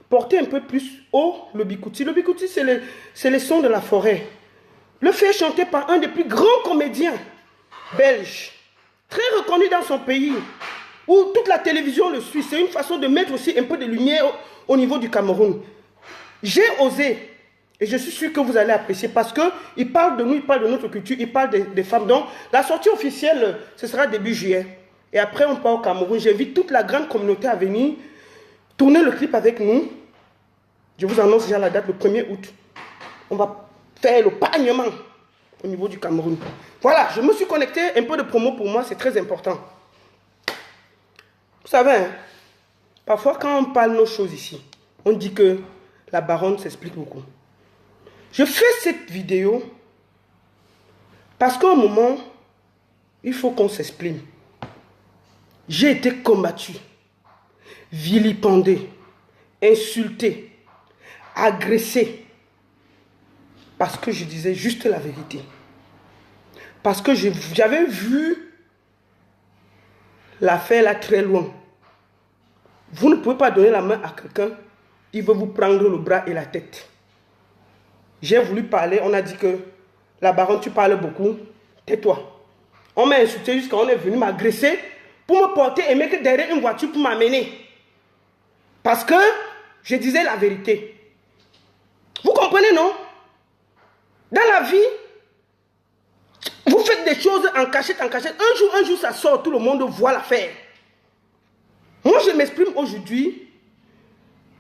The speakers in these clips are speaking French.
Porter un peu plus haut le bikouti. Le bikouti, c'est les sons de la forêt. Le fait chanter par un des plus grands comédiens belges, très reconnu dans son pays, où toute la télévision le suit. C'est une façon de mettre aussi un peu de lumière au niveau du Cameroun. J'ai osé, et je suis sûr que vous allez apprécier, parce qu'il parle de nous, il parle de notre culture, il parle des femmes. Donc, la sortie officielle, ce sera début juillet. Et après, on part au Cameroun. J'invite toute la grande communauté à venir tourner le clip avec nous. Je vous annonce déjà la date, le 1er août. On va faire le pagnement au niveau du Cameroun. Voilà, je me suis connecté, un peu de promo pour moi, c'est très important. Vous savez, hein, parfois quand on parle de nos choses ici, on dit que la baronne s'explique beaucoup. Je fais cette vidéo parce qu'à un moment, il faut qu'on s'exprime. J'ai été combattu, vilipendé, insulté, agressé, parce que je disais juste la vérité. Parce que j'avais vu l'affaire là très loin. Vous ne pouvez pas donner la main à quelqu'un, il veut vous prendre le bras et la tête. J'ai voulu parler, on a dit que la baronne, tu parles beaucoup, tais-toi. On m'a insulté jusqu'à on est venu m'agresser pour me porter et mettre derrière une voiture pour m'amener. Parce que je disais la vérité. Vous comprenez, non? Dans la vie, vous faites des choses en cachette, en cachette. Un jour, ça sort, tout le monde voit l'affaire. Moi, je m'exprime aujourd'hui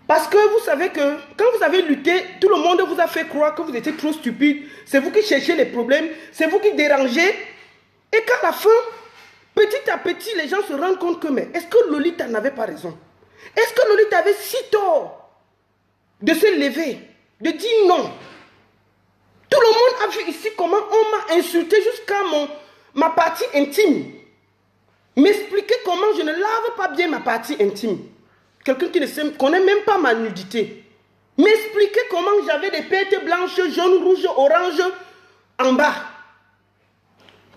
parce que vous savez que quand vous avez lutté, tout le monde vous a fait croire que vous étiez trop stupide. C'est vous qui cherchez les problèmes, c'est vous qui dérangez. Et qu'à la fin, petit à petit, les gens se rendent compte que, mais est-ce que Lolita n'avait pas raison? Est-ce que Lolita avait si tort de se lever, de dire non? Tout le monde a vu ici comment on m'a insulté jusqu'à ma partie intime. M'expliquer comment je ne lave pas bien ma partie intime. Quelqu'un qui ne connaît même pas ma nudité. M'expliquer comment j'avais des pertes blanches, jaunes, rouges, oranges en bas.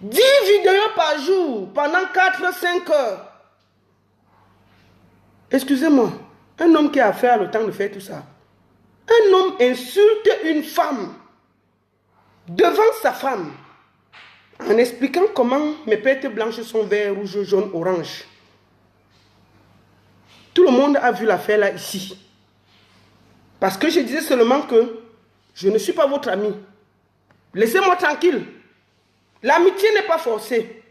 10 vidéos par jour pendant 4-5 heures. Excusez-moi, un homme qui a fait le temps de faire tout ça. Un homme insulte une femme devant sa femme en expliquant comment mes pertes blanches sont verts, rouges, jaunes, oranges. Tout le monde a vu l'affaire là ici. Parce que je disais seulement que je ne suis pas votre ami. Laissez-moi tranquille. L'amitié n'est pas forcée.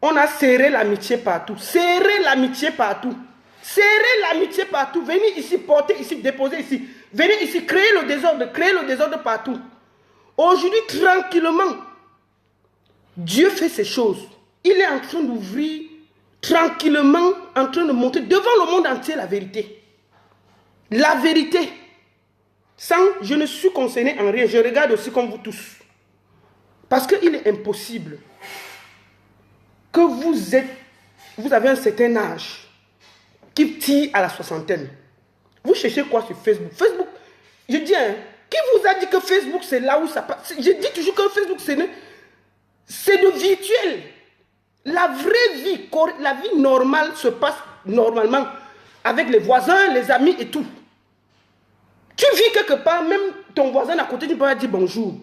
On a serré l'amitié partout. Serré l'amitié partout. Serré l'amitié partout. Venez ici, porter ici, déposer ici. Venez ici, créer le désordre partout. Aujourd'hui, tranquillement, Dieu fait ces choses. Il est en train d'ouvrir, tranquillement, en train de montrer devant le monde entier la vérité. La vérité. Sans, je ne suis concerné en rien. Je regarde aussi comme vous tous. Parce qu'il est impossible que vous avez un certain âge qui tire à la soixantaine. Vous cherchez quoi sur Facebook? Facebook, je dis, hein, qui vous a dit que Facebook c'est là où ça passe? Je dis toujours que Facebook c'est de virtuel. La vraie vie, la vie normale se passe normalement avec les voisins, les amis et tout. Tu vis quelque part, même ton voisin à côté, tu peux dire bonjour.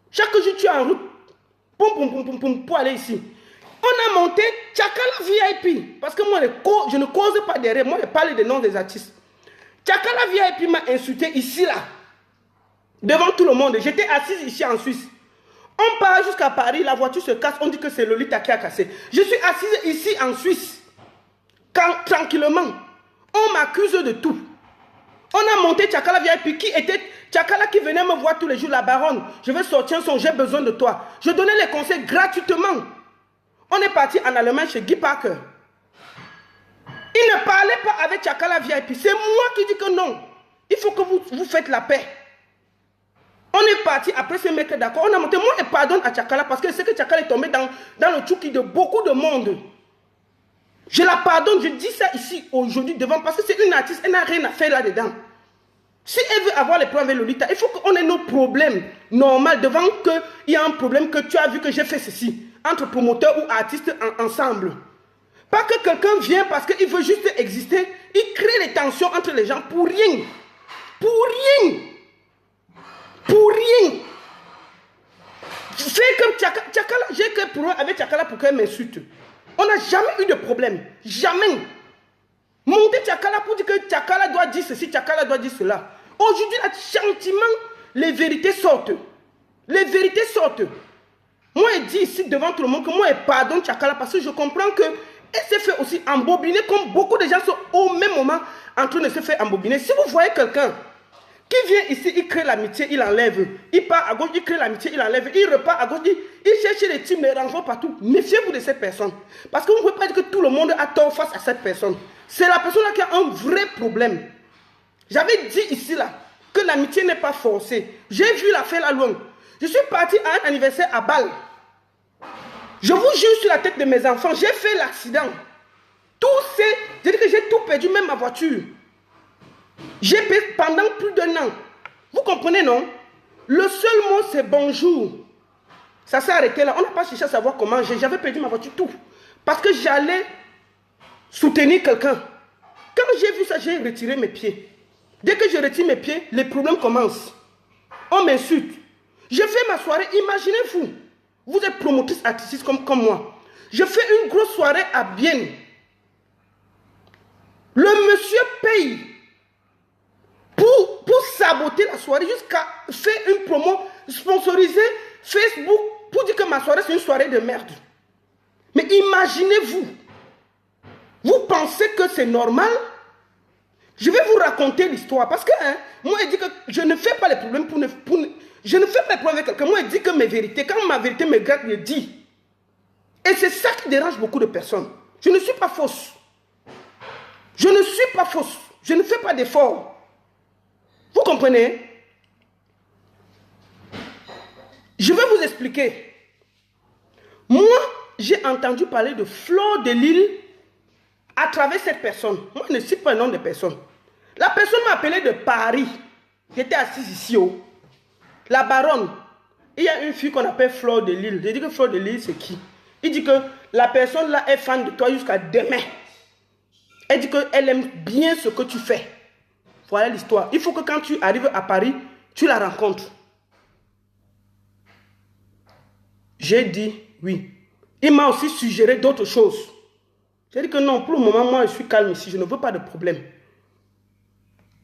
Chaque jour tu es en route, pour aller ici. On a monté Tchakala VIP. Parce que moi, je ne cause pas derrière. Moi, je parle des noms des artistes. Tchakala VIP m'a insulté ici, là. Devant tout le monde. J'étais assise ici en Suisse. On part jusqu'à Paris, la voiture se casse. On dit que c'est Lolita qui a cassé. Je suis assise ici en Suisse. Tranquillement. On m'accuse de tout. On a monté Tchakala VIP qui était Tchakala qui venait me voir tous les jours, la baronne. Je vais sortir son, j'ai besoin de toi. Je donnais les conseils gratuitement. On est parti en Allemagne chez Guy Parker. Il ne parlait pas avec Tchakala VIP. C'est moi qui dis que non. Il faut que vous faites la paix. On est parti après ce mec d'accord. On a monté, moi je pardonne à Tchakala parce que c'est que Tchakala est tombé dans le tchouki de beaucoup de monde. Je la pardonne, je dis ça ici aujourd'hui devant parce que c'est une artiste, elle n'a rien à faire là-dedans. Si elle veut avoir les problèmes avec Lolita, il faut qu'on ait nos problèmes normaux devant qu'il y a un problème que tu as vu que j'ai fait ceci, entre promoteurs ou artistes ensemble. Pas que quelqu'un vient parce qu'il veut juste exister. Il crée les tensions entre les gens pour rien. Pour rien. Pour rien. Fait comme Tchakala, j'ai que pour avec Tchakala pour qu'elle m'insulte. On n'a jamais eu de problème. Jamais. Monter Tchakala pour dire que Tchakala doit dire ceci, Tchakala doit dire cela. Aujourd'hui, là, gentiment, les vérités sortent. Les vérités sortent. Moi, je dis ici devant tout le monde que moi, je pardonne Tchakala parce que je comprends que elle s'est fait aussi embobiner comme beaucoup de gens sont au même moment en train de se faire embobiner. Si vous voyez quelqu'un qui vient ici, il crée l'amitié, il enlève. Il part à gauche, il crée l'amitié, il enlève. Il repart à gauche, il cherche les teams, les renvoie partout. Méfiez-vous de cette personne. Parce que vous ne pouvez pas dire que tout le monde a tort face à cette personne. C'est la personne là qui a un vrai problème. J'avais dit ici là que l'amitié n'est pas forcée. J'ai vu l'affaire là loin. Je suis parti à un anniversaire à Bâle. Je vous jure sur la tête de mes enfants, j'ai fait l'accident. J'ai dit que j'ai tout perdu, même ma voiture. J'ai payé pendant plus d'un an. Vous comprenez, non? Le seul mot, c'est bonjour. Ça s'est arrêté là. On n'a pas cherché à savoir comment. J'avais perdu ma voiture, tout. Parce que j'allais soutenir quelqu'un. Quand j'ai vu ça, j'ai retiré mes pieds. Dès que je retire mes pieds, les problèmes commencent. On m'insulte. J'ai fait ma soirée, imaginez-vous. Vous êtes promotrice artistique comme moi. Je fais une grosse soirée à Bienne. Le monsieur paye pour saboter la soirée jusqu'à faire une promo sponsorisée Facebook pour dire que ma soirée c'est une soirée de merde. Mais imaginez-vous. Vous pensez que c'est normal? Je vais vous raconter l'histoire parce que moi je dis que je ne fais pas les problèmes je ne fais pas les problèmes avec quelqu'un. Moi je dis que mes vérités, quand ma vérité me gratte, je dis. Et c'est ça qui dérange beaucoup de personnes. Je ne suis pas fausse. Je ne suis pas fausse. Je ne fais pas d'efforts. Vous comprenez? Je vais vous expliquer. Moi, j'ai entendu parler de Fleur de Lille à travers cette personne. Moi, je ne cite pas le nom de personne. La personne m'a appelé de Paris. J'étais assise ici. La baronne. Il y a une fille qu'on appelle Fleur de Lille. J'ai dit que Fleur de Lille, c'est qui? Il dit que la personne là est fan de toi jusqu'à demain. Elle dit qu'elle aime bien ce que tu fais. Voilà l'histoire. Il faut que quand tu arrives à Paris, tu la rencontres. J'ai dit oui. Il m'a aussi suggéré d'autres choses. J'ai dit que non, pour le moment, moi, je suis calme ici. Je ne veux pas de problème.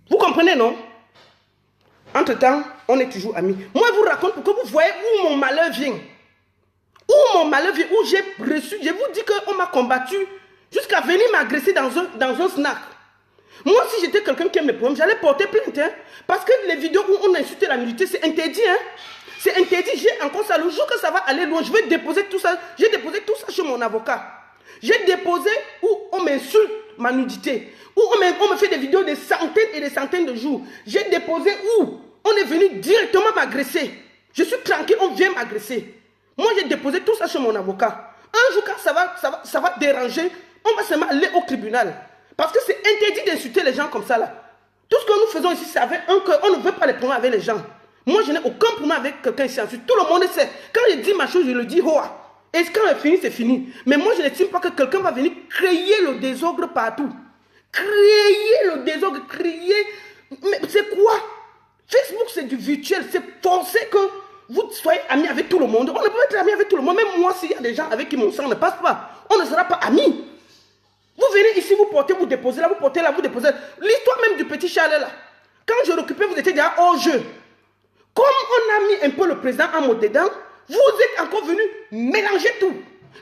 Vous comprenez, non? Entre-temps, on est toujours amis. Moi, je vous raconte pour que vous voyez où mon malheur vient. Où mon malheur vient, où j'ai reçu. Je vous dis qu'on m'a combattu jusqu'à venir m'agresser dans un snack. Moi, si j'étais quelqu'un qui aime les problèmes, j'allais porter plainte. Hein, parce que les vidéos où on a insulté la nudité, c'est interdit. Hein. C'est interdit. J'ai encore ça. Le jour que ça va aller loin, je vais déposer tout ça. J'ai déposé tout ça chez mon avocat. J'ai déposé où on m'insulte ma nudité. Où on me fait des vidéos de centaines et des centaines de jours. J'ai déposé où on est venu directement m'agresser. Je suis tranquille, on vient m'agresser. Moi, j'ai déposé tout ça chez mon avocat. Un jour, quand ça va déranger, on va seulement aller au tribunal. Parce que c'est interdit d'insulter les gens comme ça là. Tout ce que nous faisons ici, c'est avec un cœur. On ne veut pas les problèmes avec les gens. Moi, je n'ai aucun problème avec quelqu'un ici. Ensuite, tout le monde sait. Quand je dis ma chose, je le dis hoa. Et quand c'est fini, c'est fini. Mais moi, je n'estime pas que quelqu'un va venir créer le désordre partout. Créer le désordre, créer... Mais c'est quoi? Facebook, c'est du virtuel. C'est forcé que vous soyez amis avec tout le monde. On ne peut pas être amis avec tout le monde. Même moi, s'il y a des gens avec qui mon sang ne passe pas, on ne sera pas amis. Vous venez ici, vous portez, vous déposez là, vous portez là, vous déposez là. L'histoire même du petit Charles là. Quand je l'occupais, vous étiez déjà hors jeu. Comme on a mis un peu le président en mode dedans, vous êtes encore venu mélanger tout.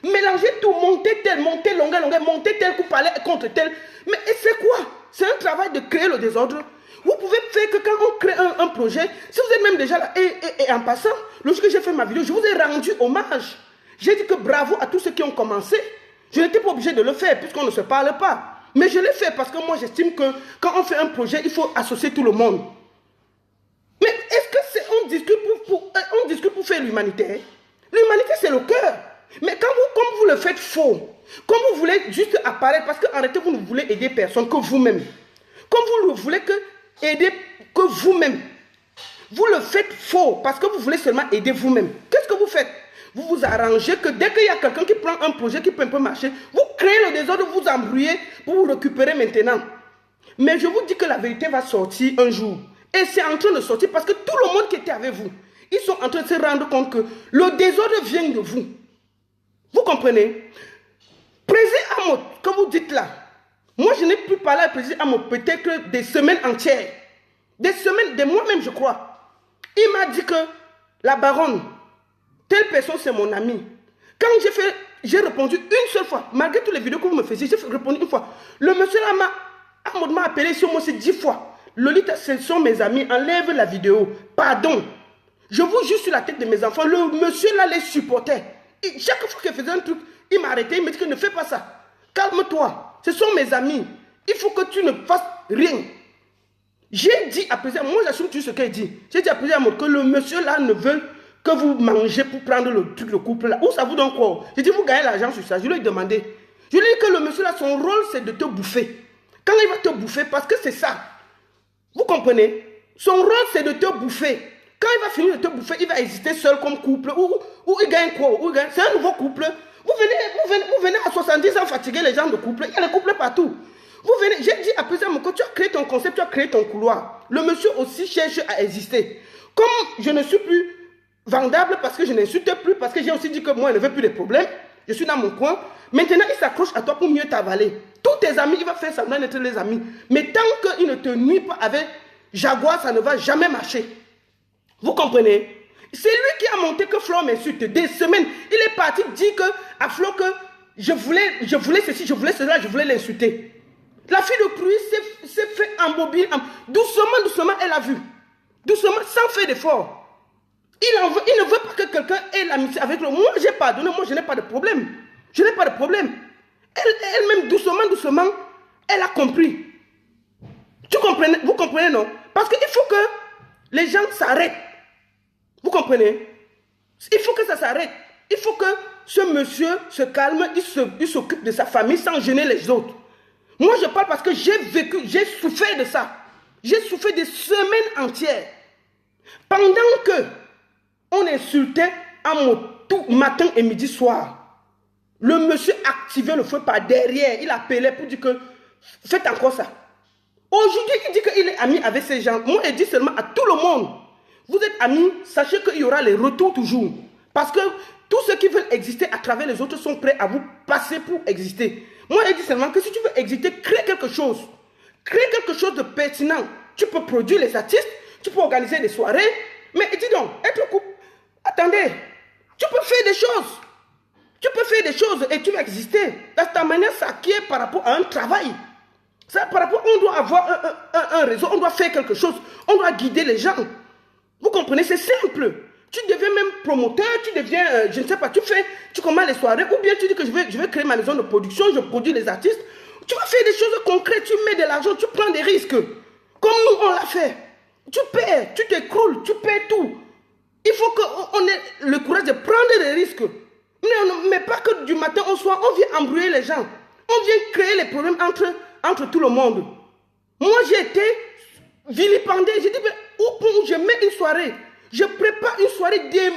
Mélanger tout, monter tel, monter longueur, monter tel coup parler contre tel. Mais c'est quoi? C'est un travail de créer le désordre. Vous pouvez faire que quand on crée un projet, si vous êtes même déjà là, et en passant, lorsque j'ai fait ma vidéo, je vous ai rendu hommage. J'ai dit que bravo à tous ceux qui ont commencé. Je n'étais pas obligé de le faire puisqu'on ne se parle pas. Mais je l'ai fait parce que moi j'estime que quand on fait un projet, il faut associer tout le monde. Mais est-ce que on discute pour faire l'humanité? L'humanité c'est le cœur. Mais quand comme vous le faites faux, comme vous voulez juste apparaître, parce qu'en réalité vous ne voulez aider personne que vous-même. Comme vous ne voulez aider que vous-même. Vous le faites faux parce que vous voulez seulement aider vous-même. Qu'est-ce que vous faites? vous vous arrangez que dès qu'il y a quelqu'un qui prend un projet qui peut un peu marcher, vous créez le désordre, vous embrouillez pour vous récupérer maintenant. Mais je vous dis que la vérité va sortir un jour. Et c'est en train de sortir parce que tout le monde qui était avec vous, ils sont en train de se rendre compte que le désordre vient de vous. Vous comprenez? Président Amot, que vous dites là, moi je n'ai plus parlé à président Amot peut-être des semaines entières. Des semaines, des mois même je crois. Il m'a dit que la baronne, telle personne c'est mon ami. Quand j'ai répondu une seule fois, malgré toutes les vidéos que vous me faisiez, j'ai répondu une fois. Le monsieur là m'a appelé sur moi, c'est 10 fois. Lolita, ce sont mes amis, enlève la vidéo. Pardon. Je vous jure sur la tête de mes enfants, le monsieur là les supportait. Et chaque fois qu'il faisait un truc, il m'a arrêté, il me dit que ne fais pas ça. Calme-toi, ce sont mes amis. Il faut que tu ne fasses rien. J'ai dit à président, moi j'assume tout ce qu'il dit. J'ai dit à président que le monsieur là ne veut que vous mangez pour prendre le truc, le couple là. Où ça vous donne quoi? J'ai dit, vous gagnez l'argent sur ça. Je lui ai demandé. Je lui ai dit que le monsieur là, son rôle c'est de te bouffer. Quand il va te bouffer, parce que c'est ça. Vous comprenez? Son rôle c'est de te bouffer. Quand il va finir de te bouffer, il va exister seul comme couple. Ou il gagne quoi? C'est un nouveau couple. Vous venez à 70 ans fatiguer les gens de couple. Il y a des couples partout. Vous venez, j'ai dit à président que tu as créé ton concept, tu as créé ton couloir. Le monsieur aussi cherche à exister. Comme je ne suis plus vendable parce que je n'insulte plus, parce que j'ai aussi dit que moi je ne veux plus de problèmes, je suis dans mon coin. Maintenant il s'accroche à toi pour mieux t'avaler. Tous tes amis, il va faire semblant d'être les amis. Mais tant qu'il ne te nuit pas avec Jaguar, ça ne va jamais marcher. Vous comprenez? C'est lui qui a monté que Flo m'insulte. Des semaines, il est parti dire à Flo que je voulais ceci, je voulais cela, je voulais l'insulter. La fille de Cruy s'est fait embobiner. Doucement, elle a vu. Doucement, sans faire d'effort. Il ne veut pas que quelqu'un ait l'amitié avec lui. Moi, j'ai pardonné. Moi, je n'ai pas de problème. Je n'ai pas de problème. Elle-même, doucement, elle a compris. Vous comprenez, non? Parce qu'il faut que les gens s'arrêtent. Vous comprenez? Il faut que ça s'arrête. Il faut que ce monsieur se calme, il s'occupe de sa famille sans gêner les autres. Moi, je parle parce que j'ai vécu, j'ai souffert de ça. J'ai souffert des semaines entières. Pendant que on insultait tout matin et midi soir, le monsieur activait le feu par derrière. Il appelait pour dire que faites encore ça. Aujourd'hui, il dit qu'il est ami avec ces gens. Moi, il dit seulement à tout le monde. Vous êtes amis, sachez qu'il y aura les retours toujours. Parce que tous ceux qui veulent exister à travers les autres sont prêts à vous passer pour exister. Moi, il dit seulement que si tu veux exister, crée quelque chose. Crée quelque chose de pertinent. Tu peux produire les artistes, tu peux organiser des soirées. Mais dis donc, être couple, attendez, tu peux faire des choses. Tu peux faire des choses et tu vas exister. De ta manière, ça qui est par rapport à un travail. Ça, par rapport, on doit avoir un réseau, on doit faire quelque chose, on doit guider les gens. Vous comprenez, c'est simple. Tu deviens même promoteur, tu deviens, je ne sais pas, tu commandes les soirées, ou bien tu dis que je vais créer ma maison de production, je produis les artistes. Tu vas faire des choses concrètes, tu mets de l'argent, tu prends des risques. Comme nous, on l'a fait. Tu perds, tu t'écroules, tu perds tout. Il faut qu'on ait le courage de prendre des risques. Mais pas que du matin au soir, on vient embrouiller les gens. On vient créer les problèmes entre tout le monde. Moi, j'ai été vilipendé. J'ai dit, mais où je mets une soirée? Je prépare une soirée d'un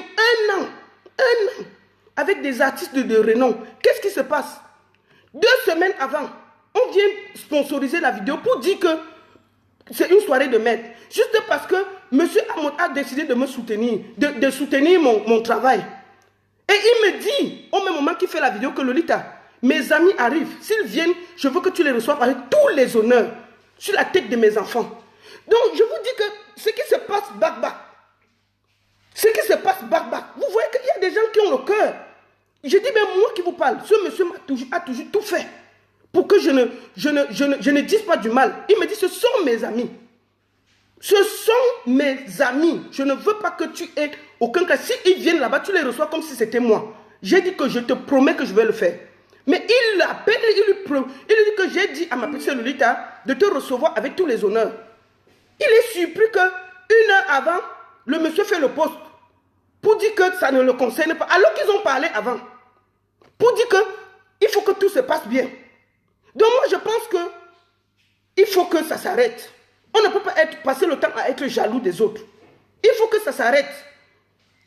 an. Un an. Avec des artistes de renom. Qu'est-ce qui se passe? 2 semaines avant, on vient sponsoriser la vidéo pour dire que c'est une soirée de maître. Juste parce que M. Amot a décidé de me soutenir, de soutenir mon travail. Et il me dit, au même moment qu'il fait la vidéo, que Lolita, mes amis arrivent. S'ils viennent, je veux que tu les reçoives avec tous les honneurs sur la tête de mes enfants. Donc, je vous dis que ce qui se passe back-back, vous voyez qu'il y a des gens qui ont le cœur. Je dis, mais moi qui vous parle, ce monsieur a toujours tout fait pour que je ne dise pas du mal. Il me dit, ce sont mes amis. Ce sont mes amis. Je ne veux pas que tu aies aucun cas. S'ils viennent là-bas, tu les reçois comme si c'était moi. J'ai dit que je te promets que je vais le faire. Mais il l'appelle, il lui dit que j'ai dit à ma petite Lolita de te recevoir avec tous les honneurs. Il est surpris que 1 heure avant, le monsieur fait le poste pour dire que ça ne le concerne pas. Alors qu'ils ont parlé avant. Pour dire qu'il faut que tout se passe bien. Donc moi je pense que il faut que ça s'arrête. On ne peut pas passer le temps à être jaloux des autres. Il faut que ça s'arrête.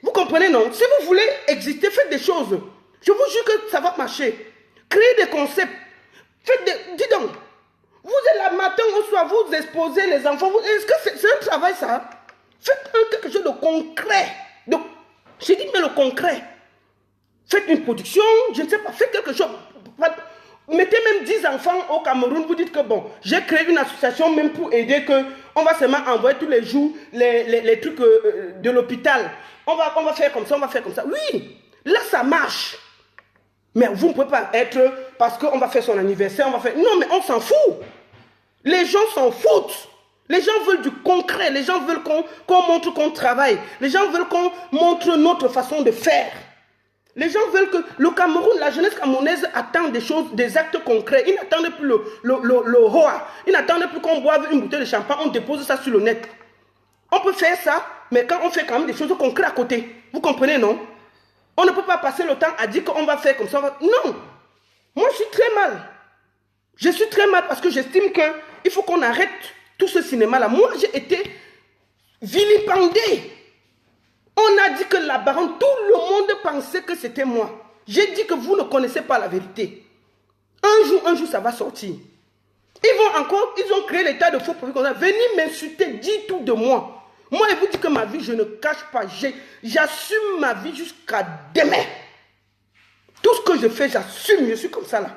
Vous comprenez, non? Si vous voulez exister, faites des choses. Je vous jure que ça va marcher. Créez des concepts. Faites des... Dis donc, vous êtes là matin au soir, vous exposez les enfants. Est-ce que c'est un travail, ça? Faites quelque chose de concret. J'ai dit, mais le concret. Faites une production, je ne sais pas, faites quelque chose. Mettez même 10 enfants au Cameroun, vous dites que bon, j'ai créé une association même pour aider que on va seulement envoyer tous les jours les trucs de l'hôpital. On va faire comme ça, on va faire comme ça. Oui, là ça marche. Mais vous ne pouvez pas être parce qu'on va faire son anniversaire, on va faire... Non, mais on s'en fout. Les gens s'en foutent. Les gens veulent du concret. Les gens veulent qu'on montre qu'on travaille. Les gens veulent qu'on montre notre façon de faire. Les gens veulent que le Cameroun, la jeunesse camerounaise attend des choses, des actes concrets. Ils n'attendent plus le hoa. Ils n'attendent plus qu'on boive une bouteille de champagne, on dépose ça sur le net. On peut faire ça, mais quand on fait quand même des choses concrètes à côté. Vous comprenez, non? On ne peut pas passer le temps à dire qu'on va faire comme ça. Non. Moi, je suis très mal. Je suis très mal parce que j'estime qu'il faut qu'on arrête tout ce cinéma-là. Moi, j'ai été vilipendé. On a dit que la baronne, tout le monde pensait que c'était moi. J'ai dit que vous ne connaissez pas la vérité. Un jour, ça va sortir. Ils ont créé l'état de faux profil. Venez m'insulter, dites tout de moi. Moi, je vous dis que ma vie, je ne cache pas. J'assume ma vie jusqu'à demain. Tout ce que je fais, j'assume. Je suis comme ça là.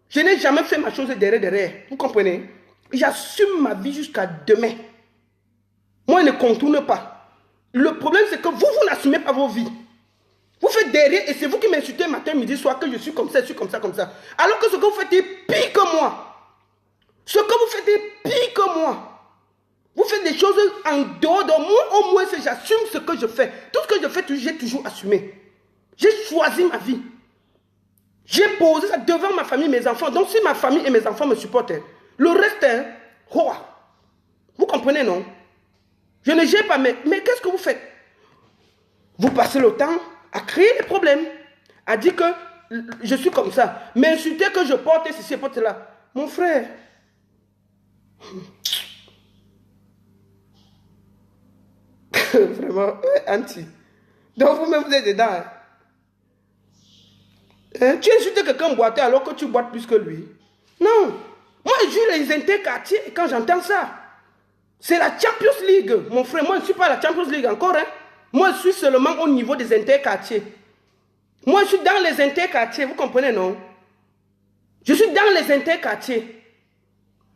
Je n'ai jamais fait ma chose derrière. Vous comprenez? J'assume ma vie jusqu'à demain. Moi, je ne contourne pas. Le problème, c'est que vous n'assumez pas vos vies. Vous faites derrière et c'est vous qui m'insultez matin, midi, soir, que je suis comme ça, je suis comme ça, comme ça. Alors que ce que vous faites est pire que moi. Ce que vous faites est pire que moi. Vous faites des choses en dehors de moi, au moins j'assume ce que je fais. Tout ce que je fais, j'ai toujours assumé. J'ai choisi ma vie. J'ai posé ça devant ma famille, mes enfants. Donc si ma famille et mes enfants me supportent, le reste, vous comprenez, non? Je ne gère pas, mais qu'est-ce que vous faites? Vous passez le temps à créer des problèmes, à dire que je suis comme ça, m'insulter que je porte ceci et porte cela. Mon frère, vraiment, anti. Donc vous-même, vous êtes dedans. Tu insultes quelqu'un boiter alors que tu boites plus que lui. Non. Moi, je joue les interquartiers et quand j'entends ça, c'est la Champions League. Mon frère, moi, je ne suis pas à la Champions League encore. Hein. Moi, je suis seulement au niveau des interquartiers. Moi, je suis dans les interquartiers. Vous comprenez, non? Je suis dans les interquartiers.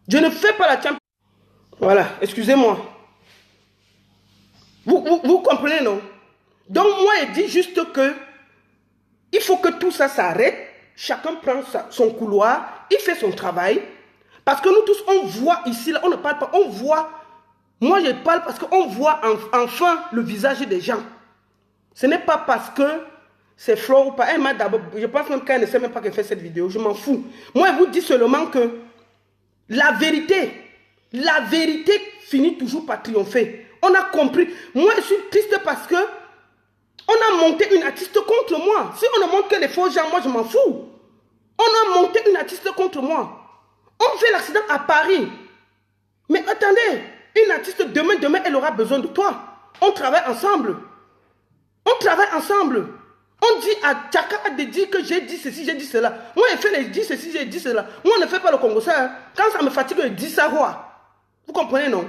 Je ne fais pas la Champions League. Voilà, excusez-moi. Vous comprenez, non? Donc, moi, je dis juste que il faut que tout ça s'arrête. Chacun prend son couloir. Il fait son travail. Parce que nous tous, on voit ici, là, on ne parle pas, on voit. Moi, je parle parce qu'on voit enfin le visage des gens. Ce n'est pas parce que c'est Flo ou pas. Je pense même qu'elle ne sait même pas qu'elle fait cette vidéo. Je m'en fous. Moi, je vous dis seulement que la vérité finit toujours par triompher. On a compris. Moi, je suis triste parce que on a monté une artiste contre moi. Si on ne montre que les faux gens, moi, je m'en fous. On a monté une artiste contre moi. On fait l'accident à Paris. Mais attendez, une artiste, demain, elle aura besoin de toi. On travaille ensemble. On travaille ensemble. On dit à Tchaka de dire que j'ai dit ceci, j'ai dit cela. Moi, je fais les dit ceci, j'ai dit cela. Moi, on ne fait pas le Congo ça. Hein. Quand ça me fatigue, je dis ça. Quoi. Vous comprenez, non?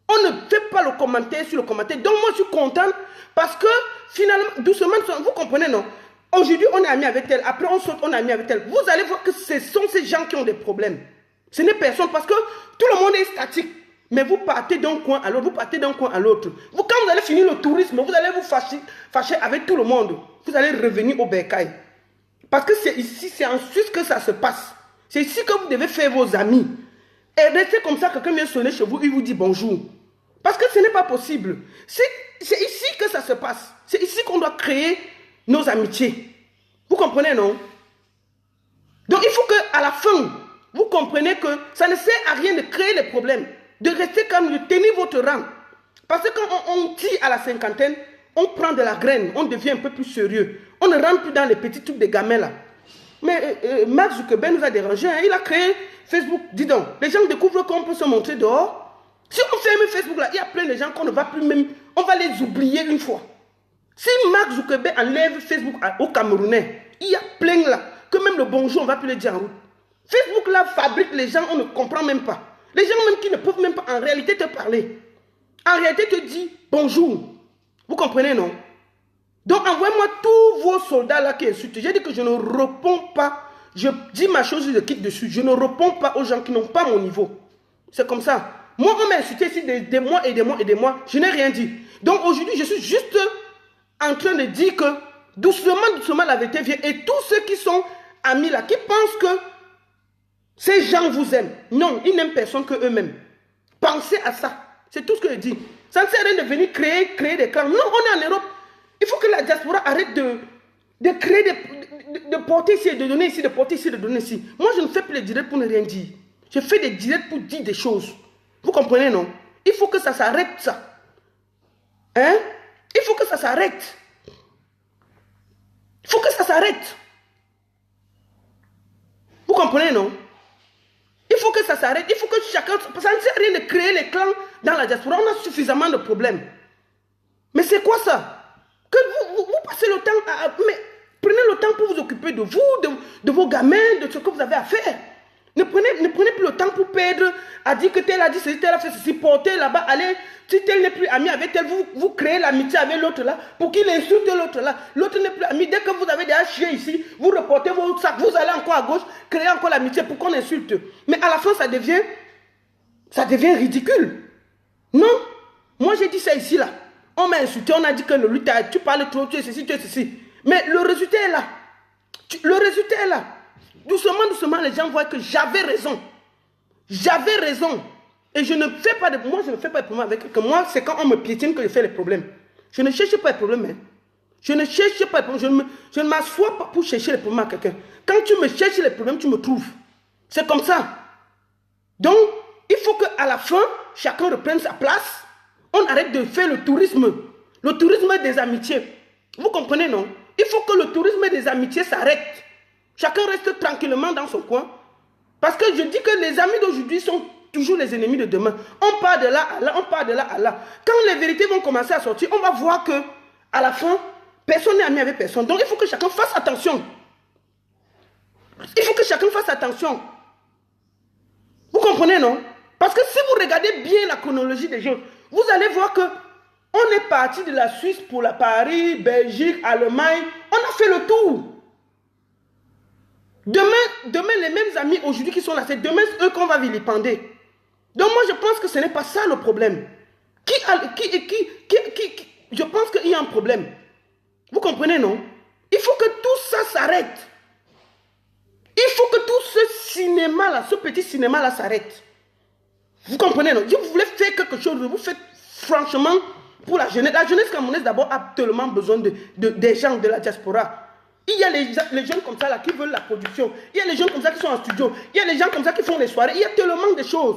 On ne fait pas le commentaire sur le commentaire. Donc, moi, je suis contente parce que finalement, doucement, vous comprenez, non? Aujourd'hui, on est amis avec elle. Après, on saute, on est amis avec elle. Vous allez voir que ce sont ces gens qui ont des problèmes. Ce n'est personne parce que tout le monde est statique. Mais vous partez d'un coin à l'autre, vous partez d'un coin à l'autre. Quand vous allez finir le tourisme, vous allez vous fâcher avec tout le monde. Vous allez revenir au bercail. Parce que c'est ici, c'est en Suisse que ça se passe. C'est ici que vous devez faire vos amis. Et restez comme ça, quelqu'un vient sonner chez vous, il vous dit bonjour. Parce que ce n'est pas possible. C'est ici que ça se passe. C'est ici qu'on doit créer nos amitiés. Vous comprenez, non? Donc il faut qu'à la fin, vous compreniez que ça ne sert à rien de créer les problèmes. De rester comme de tenir votre rang. Parce que quand on tire à la cinquantaine, on prend de la graine, on devient un peu plus sérieux. On ne rentre plus dans les petits trucs des gamins là. Mais Mark Zuckerberg nous a dérangé, hein. Il a créé Facebook. Dis donc, les gens découvrent qu'on peut se montrer dehors. Si on ferme Facebook là, il y a plein de gens qu'on ne va plus même, on va les oublier une fois. Si Mark Zuckerberg enlève Facebook au Camerounais, il y a plein là, que même le bonjour, on ne va plus le dire en route. Facebook là fabrique les gens, on ne comprend même pas. Les gens même qui ne peuvent même pas en réalité te parler. En réalité te dit bonjour. Vous comprenez, non? Donc envoyez-moi tous vos soldats là qui insultent. J'ai dit que je ne réponds pas. Je dis ma chose, je quitte dessus. Je ne réponds pas aux gens qui n'ont pas mon niveau. C'est comme ça. Moi, on m'a insulté ici des mois et des mois et des mois. Je n'ai rien dit. Donc aujourd'hui, je suis juste en train de dire que doucement, doucement, la vérité vient. Et tous ceux qui sont amis là, qui pensent que ces gens vous aiment. Non, ils n'aiment personne que eux-mêmes. Pensez à ça. C'est tout ce que je dis. Ça ne sert à rien de venir créer des clans. Non, on est en Europe. Il faut que la diaspora arrête de créer, de porter ici, de donner ici, de porter ici, de donner ici. Moi, je ne fais plus les directs pour ne rien dire. Je fais des directs pour dire des choses. Vous comprenez, non? Il faut que ça s'arrête, ça. Hein? Il faut que ça s'arrête. Il faut que ça s'arrête. Vous comprenez, non? Il faut que ça s'arrête. Il faut que chacun... Ça ne sert à rien de créer les clans dans la diaspora. On a suffisamment de problèmes. Mais c'est quoi ça? Que vous passez le temps mais prenez le temps pour vous occuper de vous, de vos gamins, de ce que vous avez à faire. Ne prenez plus le temps pour perdre, à dire que tel a dit ceci, tel a fait ceci, porter là-bas, allez, si tel n'est plus ami avec tel, vous créez l'amitié avec l'autre là, pour qu'il insulte l'autre là. L'autre n'est plus ami. Dès que vous avez déjà chié ici, vous reportez vos sacs, vous allez encore à gauche, créez encore l'amitié pour qu'on insulte. Mais à la fin, ça devient ridicule. Non, moi j'ai dit ça ici là. On m'a insulté, on a dit que lui, tu parles trop, tu es ceci, tu es ceci. Mais le résultat est là. Le résultat est là. Doucement, doucement, les gens voient que j'avais raison. J'avais raison. Et je ne fais pas de... Moi, je ne fais pas de problème avec eux. Que moi, c'est quand on me piétine que je fais les problèmes. Je ne cherche pas de problème. Hein. Je ne cherche pas de problème. Je ne m'assois pas pour chercher les problèmes à quelqu'un. Quand tu me cherches les problèmes, tu me trouves. C'est comme ça. Donc, il faut qu'à la fin, chacun reprenne sa place. On arrête de faire le tourisme des amitiés. Vous comprenez, non? Il faut que le tourisme des amitiés s'arrête. Chacun reste tranquillement dans son coin. Parce que je dis que les amis d'aujourd'hui sont toujours les ennemis de demain. On part de là à là, on part de là à là. Quand les vérités vont commencer à sortir, on va voir que à la fin, personne n'est ami avec personne. Donc il faut que chacun fasse attention. Il faut que chacun fasse attention. Vous comprenez, non? Parce que si vous regardez bien la chronologie des choses, vous allez voir que on est parti de la Suisse pour la Paris, Belgique, Allemagne. On a fait le tour. Demain, les mêmes amis aujourd'hui qui sont là, c'est demain eux qu'on va vilipender. Donc moi, je pense que ce n'est pas ça le problème. Je pense qu'il y a un problème. Vous comprenez, non? Il faut que tout ça s'arrête. Il faut que tout ce cinéma-là, ce petit cinéma-là s'arrête. Vous comprenez, non? Si vous voulez faire quelque chose, vous faites franchement pour la jeunesse. La jeunesse camerounaise d'abord a tellement besoin des gens de la diaspora. Il y a les jeunes comme ça là qui veulent la production. Il y a les jeunes comme ça qui sont en studio. Il y a les gens comme ça qui font les soirées. Il y a tellement de choses.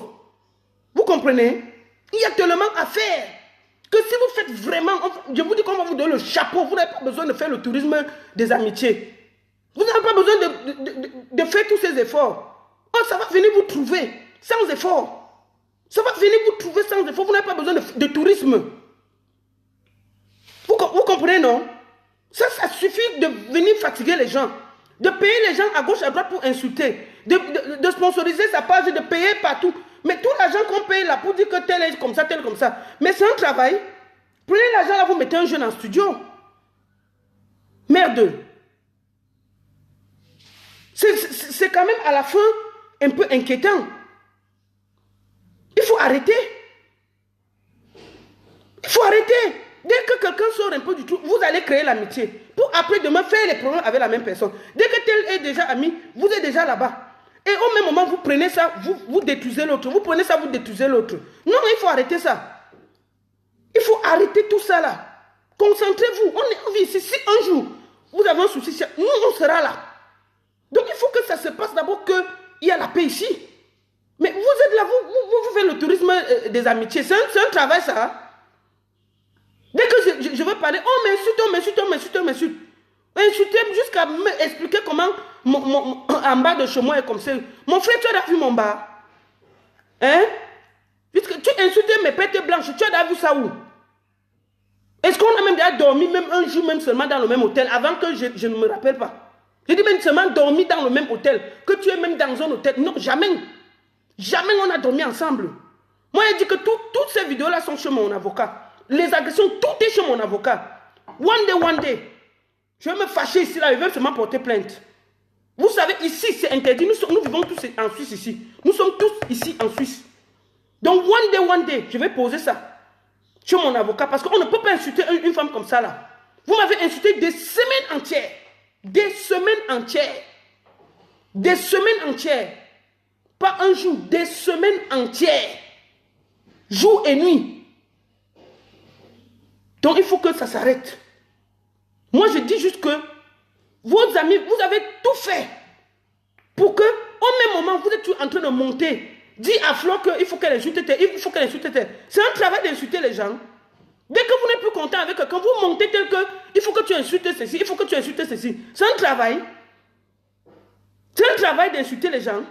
Vous comprenez? Il y a tellement à faire. Que si vous faites vraiment, je vous dis qu'on va vous donner le chapeau. Vous n'avez pas besoin de faire le tourisme des amitiés. Vous n'avez pas besoin de faire tous ces efforts. Oh, ça va venir vous trouver sans effort. Ça va venir vous trouver sans effort. Vous n'avez pas besoin de tourisme. Vous comprenez, non? Ça suffit de venir fatiguer les gens. De payer les gens à gauche, à droite pour insulter. De sponsoriser sa page, de payer partout. Mais tout l'argent qu'on paye là pour dire que tel est comme ça, tel comme ça. Mais c'est un travail. Prenez l'argent là, vous mettez un jeune en studio. Merde. C'est quand même à la fin un peu inquiétant. Il faut arrêter. Il faut arrêter. Dès que quelqu'un sort un peu du tout, vous allez créer l'amitié. Pour après demain faire les problèmes avec la même personne. Dès que tel est déjà ami, vous êtes déjà là-bas. Et au même moment, vous prenez ça, vous détruisez l'autre. Vous prenez ça, vous détruisez l'autre. Non, il faut arrêter ça. Il faut arrêter tout ça là. Concentrez-vous. On est en vie ici. Si un jour, vous avez un souci, nous, on sera là. Donc il faut que ça se passe d'abord qu'il y a la paix ici. Mais vous êtes là, vous faites le tourisme des amitiés. C'est un travail ça. Hein? Dès que je veux parler, on m'insulte. Insulter jusqu'à m'expliquer comment en bas de chez moi est comme ça. Mon frère, tu as vu mon bas? Hein? Puisque tu insultes mes pêtes blanches, tu as vu ça où? Est-ce qu'on a même déjà dormi, même un jour, même seulement dans le même hôtel, avant que je ne me rappelle pas? J'ai dit même seulement dormi dans le même hôtel, que tu es même dans un hôtel. Non, jamais. Jamais on a dormi ensemble. Moi, j'ai dit que toutes ces vidéos-là sont chez mon avocat. Les agressions, tout est chez mon avocat. One day, je vais me fâcher ici, là, je vais seulement porter plainte. Vous savez, ici, c'est interdit. Nous vivons tous en Suisse ici. Nous sommes tous ici en Suisse. Donc, one day, je vais poser ça chez mon avocat parce qu'on ne peut pas insulter une femme comme ça, là. Vous m'avez insulté des semaines entières. Des semaines entières. Des semaines entières. Pas un jour, des semaines entières. Jour et nuit. Donc, il faut que ça s'arrête. Moi, je dis juste que vos amis, vous avez tout fait pour que, au même moment, vous êtes en train de monter. Dis à Flo qu'il faut qu'elle insulte tel, il faut qu'elle insulte tel. C'est un travail d'insulter les gens. Dès que vous n'êtes plus content avec eux, quand vous montez tel que, il faut que tu insultes ceci, il faut que tu insultes ceci. C'est un travail. C'est un travail d'insulter les gens.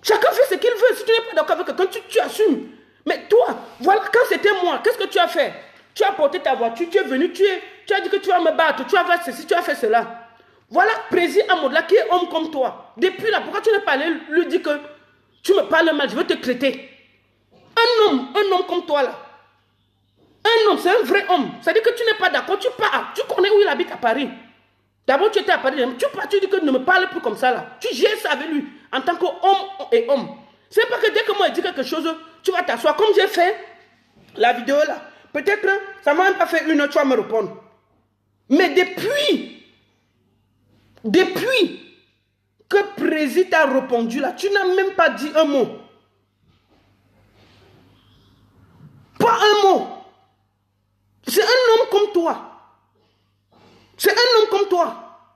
Chacun fait ce qu'il veut. Si tu n'es pas d'accord avec quelqu'un, tu assumes. Mais toi, voilà, quand c'était moi, qu'est-ce que tu as fait? Tu as porté ta voiture, tu es venu, tu as dit que tu vas me battre, tu as fait ceci, tu as fait cela. Voilà président Amoudla qui est homme comme toi. Depuis là, pourquoi tu n'es pas allé lui dire que tu me parles mal, je veux te traiter? Un homme comme toi là. Un homme, c'est un vrai homme. Ça dit que tu n'es pas d'accord, tu pars. Tu connais où il habite à Paris. D'abord, tu étais à Paris, tu pars, tu dis que ne me parle plus comme ça là. Tu gères ça avec lui en tant qu'homme et homme. C'est pas que dès que moi je dis quelque chose, tu vas t'asseoir comme j'ai fait la vidéo là. Peut-être ça ne m'a même pas fait une heure, tu vas me répondre. Mais depuis que Président a répondu là, tu n'as même pas dit un mot. Pas un mot. C'est un homme comme toi. C'est un homme comme toi.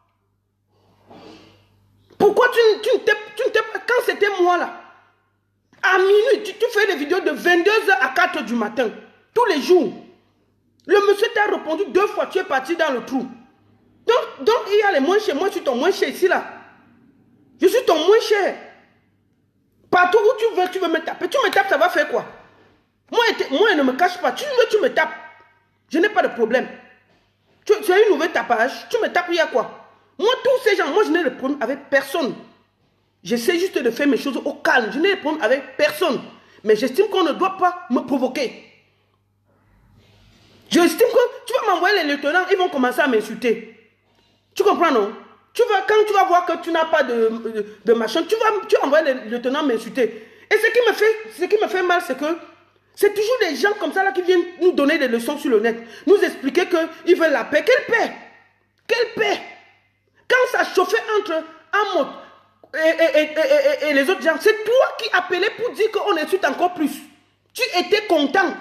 Pourquoi tu ne t'es pas... Quand c'était moi là, à minuit, tu fais des vidéos de 22h à 4h du matin. Tous les jours. Le monsieur t'a répondu 2 fois, tu es parti dans le trou. Donc il y a les moins chers. Moi, je suis ton moins cher ici là. Je suis ton moins cher. Partout où tu veux me taper. Tu me tapes, ça va faire quoi? Moi, ne me cache pas. Tu me tapes. Je n'ai pas de problème. Tu as une nouvelle tapage. Tu me tapes, il y a quoi? Moi, tous ces gens, moi, je n'ai de problème avec personne. J'essaie juste de faire mes choses au calme. Je n'ai de problème avec personne. Mais j'estime qu'on ne doit pas me provoquer. J'estime que tu vas m'envoyer les lieutenants, ils vont commencer à m'insulter. Tu comprends, non? Quand tu vas voir que tu n'as pas de machin, tu vas envoyer les lieutenants m'insulter. Et ce qui me fait mal, c'est que c'est toujours des gens comme ça là qui viennent nous donner des leçons sur le net. Nous expliquer qu'ils veulent la paix. Quelle paix? Quelle paix? Quand ça chauffait entre Amot et les autres gens, c'est toi qui appelais pour dire qu'on insulte encore plus. Tu étais content.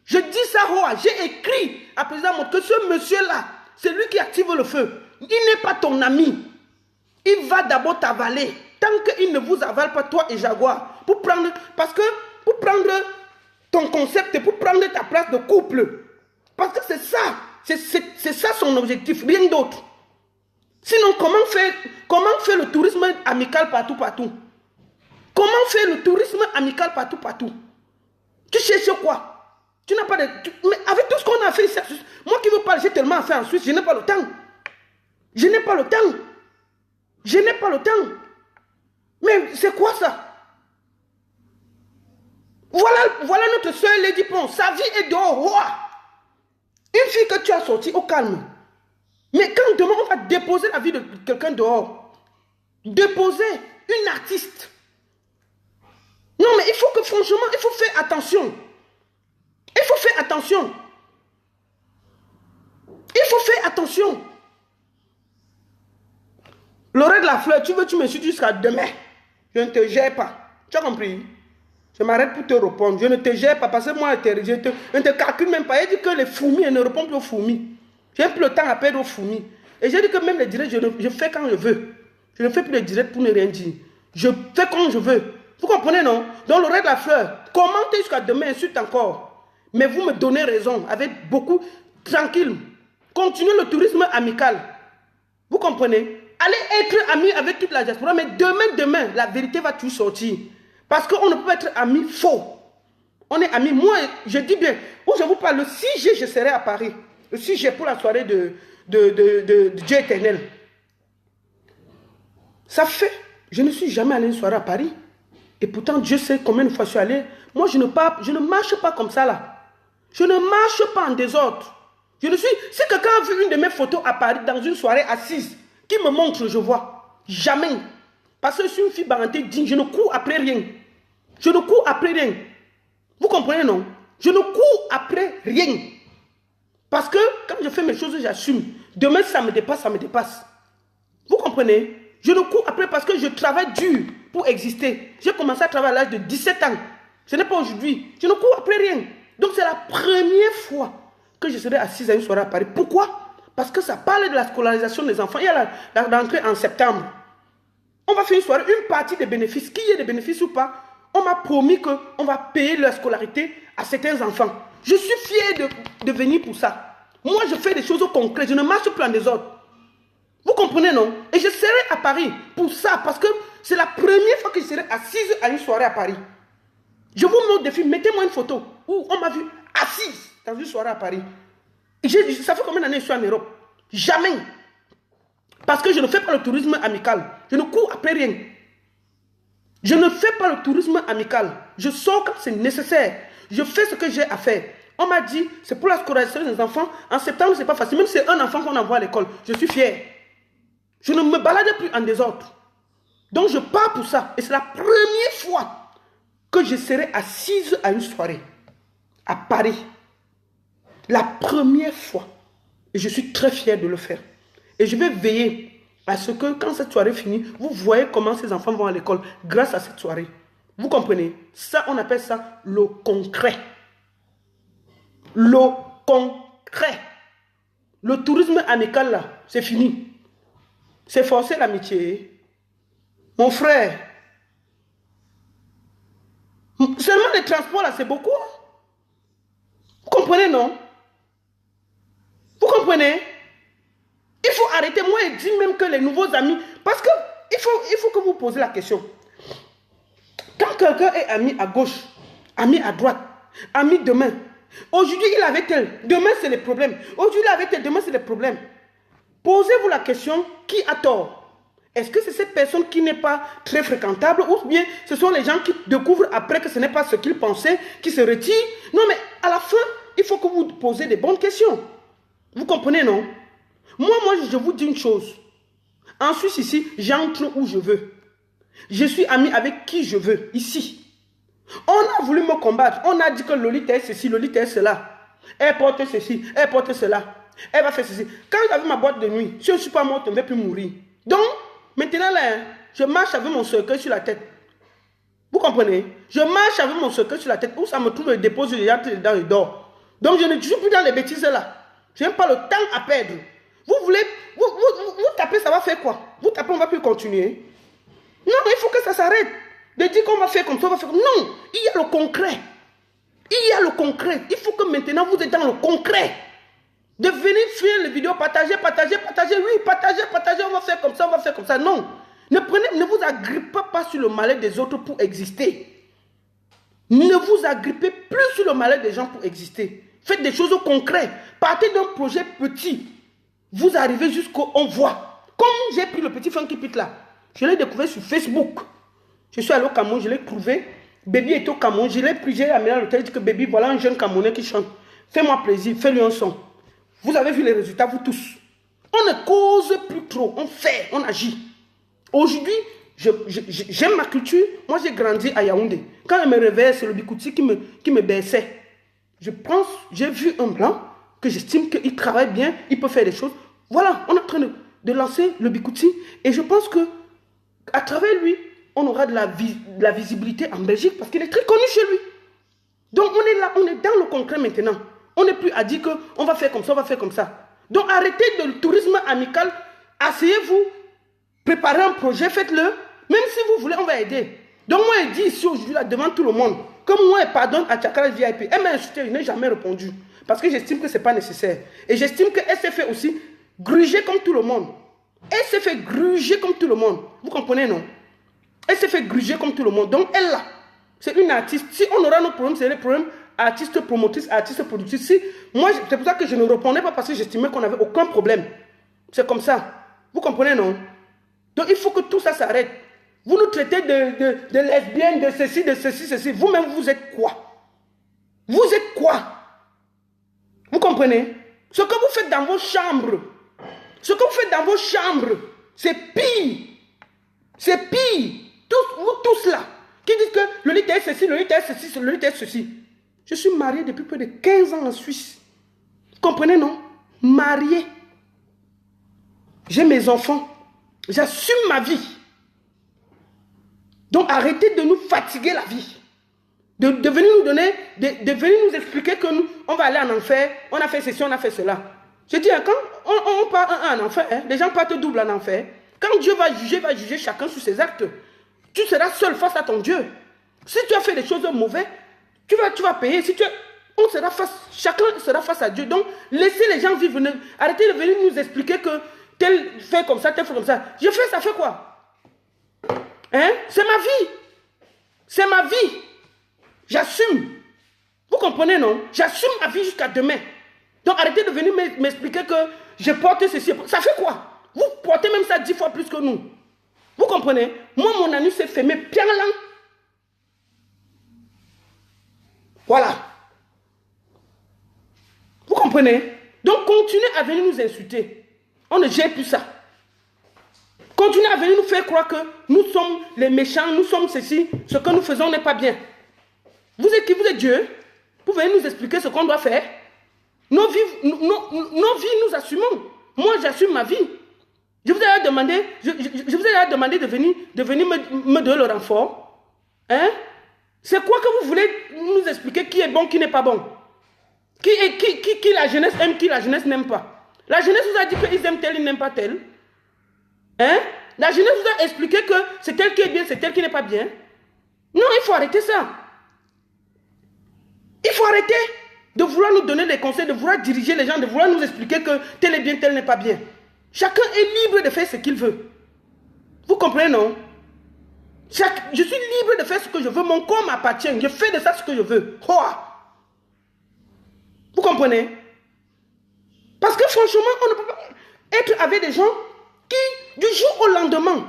Je dis ça, j'ai écrit à président Amot que ce monsieur-là, c'est lui qui active le feu. Il n'est pas ton ami. Il va d'abord t'avaler. Tant qu'il ne vous avale pas, toi et Jaguar, pour prendre ton concept, pour prendre ta place de couple. Parce que c'est ça. C'est ça son objectif, rien d'autre. Sinon, comment faire le tourisme amical partout? Comment faire le tourisme amical partout? Tu cherches quoi? Tu n'as pas de... mais avec tout ce qu'on a fait ici, moi qui veux parler, j'ai tellement fait en Suisse, je n'ai pas le temps. Je n'ai pas le temps. Je n'ai pas le temps. Mais c'est quoi ça? Voilà notre soeur Lady Pon. Sa vie est dehors, roi. Une fille que tu as sortie au calme. Mais quand demain on va déposer la vie de quelqu'un dehors, déposer une artiste. Non, mais il faut que franchement, il faut faire attention. Il faut faire attention. Il faut faire attention. L'oreille de la fleur, tu me suis jusqu'à demain. Je ne te gère pas. Tu as compris? Je m'arrête pour te répondre. Je ne te gère pas parce que moi, je ne te calcule même pas. Il dit que les fourmis, elles ne répondent plus aux fourmis. Je n'ai plus le temps à perdre aux fourmis. Et j'ai dit que même les directs, je fais quand je veux. Je ne fais plus les directs pour ne rien dire. Je fais quand je veux. Vous comprenez, non? Donc l'oreille de la fleur, commentez jusqu'à demain, insulte encore. Mais vous me donnez raison, avec beaucoup, tranquille. Continuez le tourisme amical. Vous comprenez? Allez être amis avec toute la diaspora, mais demain, la vérité va tout sortir. Parce qu'on ne peut pas être amis faux. On est amis. Moi, je dis bien, où je vous parle, le 6G, je serai à Paris. Le 6G pour la soirée de Dieu éternel. Ça fait, je ne suis jamais allé une soirée à Paris. Et pourtant, Dieu sait combien de fois je suis allé. Moi, je ne marche pas comme ça là. Je ne marche pas en désordre. Si quelqu'un a vu une de mes photos à Paris dans une soirée assise, qui me montre, je vois. Jamais. Parce que je suis une fille barantée digne, je ne cours après rien. Je ne cours après rien. Vous comprenez, non? Je ne cours après rien. Parce que quand je fais mes choses, j'assume. Demain, ça me dépasse, ça me dépasse. Vous comprenez? Je ne cours après parce que je travaille dur pour exister. J'ai commencé à travailler à l'âge de 17 ans. Ce n'est pas aujourd'hui. Je ne cours après rien. Donc c'est la première fois que je serai assise à une soirée à Paris. Pourquoi? Parce que ça parle de la scolarisation des enfants. Il y a la rentrée en septembre. On va faire une soirée, une partie des bénéfices. Qu'il y ait des bénéfices ou pas, on m'a promis qu'on va payer leur scolarité à certains enfants. Je suis fier de venir pour ça. Moi, je fais des choses concrètes. Je ne marche plus en désordre. Vous comprenez, non? Et je serai à Paris pour ça, parce que c'est la première fois que je serai assise à une soirée à Paris. Je vous mets au défi, mettez-moi une photo où on m'a vu assise dans une soirée à Paris. Et ça fait combien d'années que je suis en Europe? Jamais. Parce que je ne fais pas le tourisme amical. Je ne cours après rien. Je ne fais pas le tourisme amical. Je sors quand c'est nécessaire. Je fais ce que j'ai à faire. On m'a dit, c'est pour la scolarisation des enfants. En septembre, c'est pas facile. Même si c'est un enfant qu'on envoie à l'école, je suis fier. Je ne me balade plus en désordre. Donc je pars pour ça. Et c'est la première fois que je serai assise à une soirée à Paris. La première fois. Et je suis très fier de le faire. Et je vais veiller à ce que quand cette soirée finit, vous voyez comment ces enfants vont à l'école grâce à cette soirée. Vous comprenez? Ça, on appelle ça le concret. Le concret. Le tourisme amical là, c'est fini. C'est forcer l'amitié. Mon frère. Seulement les transports là, c'est beaucoup. Vous comprenez, non? Vous comprenez? Il faut arrêter. Moi, je dis même que les nouveaux amis, parce que il faut que vous posez la question. Quand quelqu'un est ami à gauche, ami à droite, ami demain, aujourd'hui il avait tel, demain c'est le problème. Aujourd'hui il avait tel, demain c'est le problème. Posez-vous la question, qui a tort? Est-ce que c'est cette personne qui n'est pas très fréquentable ou bien ce sont les gens qui découvrent après que ce n'est pas ce qu'ils pensaient, qui se retirent? Non, mais à la fin, il faut que vous posez des bonnes questions. Vous comprenez, non? Moi, je vous dis une chose. En Suisse, ici, j'entre où je veux. Je suis ami avec qui je veux, ici. On a voulu me combattre. On a dit que Lolita est ceci, Lolita est cela. Elle porte ceci, elle porte cela. Elle va faire ceci. Quand j'avais ma boîte de nuit, si je ne suis pas morte, je ne vais plus mourir. Donc, maintenant, là, je marche avec mon cercueil sur la tête. Vous comprenez? Je marche avec mon cercueil sur la tête. Où ça me trouve, je dépose dans le dors. Donc, je ne suis plus dans les bêtises là. Je n'ai pas le temps à perdre. Vous voulez, vous tapez, ça va faire quoi? Vous tapez, on ne va plus continuer. Non, il faut que ça s'arrête. De dire qu'on va faire comme ça, on va faire comme ça. Non, il y a le concret. Il y a le concret. Il faut que maintenant vous êtes dans le concret. De venir faire les vidéos, partager, oui, partager, on va faire comme ça, on va faire comme ça. Non. Ne vous agrippez pas sur le malheur des autres pour exister. Ne vous agrippez plus sur le malheur des gens pour exister. Faites des choses concrètes. Partez d'un projet petit. Vous arrivez jusqu'au on voit. Comme j'ai pris le petit Funky Pit là. Je l'ai découvert sur Facebook. Je suis allé au Cameroun, je l'ai trouvé. Baby est au Cameroun, je l'ai pris, j'ai amené à l'hôtel, je dis que Baby, voilà un jeune Camerounais qui chante. Fais-moi plaisir, fais-lui un son. Vous avez vu les résultats, vous tous. On ne cause plus trop, on fait, on agit. Aujourd'hui, j'aime ma culture. Moi, j'ai grandi à Yaoundé. Quand je me réveille, c'est le Bikouti qui me baissait. J'ai vu un blanc que j'estime qu'il travaille bien, il peut faire des choses. Voilà, on est en train de lancer le Bikouti. Et je pense que à travers lui, on aura de la visibilité en Belgique parce qu'il est très connu chez lui. Donc on est là, on est dans le concret maintenant. On n'est plus à dire qu'on va faire comme ça, on va faire comme ça. Donc arrêtez le tourisme amical, asseyez-vous, préparez un projet, faites-le. Même si vous voulez, on va aider. Donc moi, je dis ici aujourd'hui, là, devant tout le monde, comme moi, je pardonne à Tchakra VIP. Elle m'a insulté, je n'ai jamais répondu. Parce que j'estime que ce n'est pas nécessaire. Et j'estime qu'elle s'est fait aussi gruger comme tout le monde. Elle s'est fait gruger comme tout le monde. Vous comprenez, non? Elle s'est fait gruger comme tout le monde. Donc elle là, C'est une artiste. Si on aura nos problèmes, c'est les problèmes artiste promotrice, artiste productrice. Si, moi, c'est pour ça que je ne répondais pas parce que j'estimais qu'on n'avait aucun problème. C'est comme ça. Vous comprenez, non? Donc, il faut que tout ça s'arrête. Vous nous traitez de lesbiennes, de ceci, ceci. Vous-même, vous êtes quoi? Vous êtes quoi? Vous comprenez? Ce que vous faites dans vos chambres, c'est pire. C'est pire. Vous tous là, qui disent que le lit est ceci, le lit est ceci, le lit est ceci. Je suis marié depuis plus de 15 ans en Suisse. Vous comprenez, non? Marié. J'ai mes enfants. J'assume ma vie. Donc arrêtez de nous fatiguer la vie. De venir nous donner, de venir nous expliquer que nous, on va aller en enfer, on a fait ceci, on a fait cela. Je dis, quand on part en enfer, hein, les gens partent double en enfer. Quand Dieu va juger chacun sur ses actes. Tu seras seul face à ton Dieu. Si tu as fait des choses mauvaises, tu vas payer. Si chacun sera face à Dieu. Donc, laissez les gens vivre. Arrêtez de venir nous expliquer que tel fait comme ça, tel fait comme ça. Je fais, ça fait quoi? Hein? C'est ma vie. C'est ma vie. J'assume. Vous comprenez, non? J'assume ma vie jusqu'à demain. Donc, arrêtez de venir m'expliquer que je porte ceci. Ça fait quoi? Vous portez même ça 10 fois plus que nous. Vous comprenez? Moi, mon anus s'est fermé bien là. Voilà. Vous comprenez? Donc, continuez à venir nous insulter. On ne gère plus ça. Continuez à venir nous faire croire que nous sommes les méchants, nous sommes ceci, ce que nous faisons n'est pas bien. Vous êtes qui? Vous êtes Dieu? Vous venez nous expliquer ce qu'on doit faire? Nos vies, nous assumons. Moi, j'assume ma vie. Je vous ai demandé, de venir me donner le renfort. Hein? C'est quoi que vous voulez nous expliquer qui est bon, qui n'est pas bon? Qui la jeunesse aime, qui la jeunesse n'aime pas? La jeunesse vous a dit qu'ils aiment tel, ils n'aiment pas tel. Hein? La jeunesse vous a expliqué que c'est tel qui est bien, c'est tel qui n'est pas bien. Non, il faut arrêter ça. Il faut arrêter de vouloir nous donner des conseils, de vouloir diriger les gens, de vouloir nous expliquer que tel est bien, tel n'est pas bien. Chacun est libre de faire ce qu'il veut. Vous comprenez, non? Je suis libre de faire ce que je veux. Mon corps m'appartient. Je fais de ça ce que je veux. Vous comprenez? Parce que franchement, on ne peut pas être avec des gens qui, du jour au lendemain,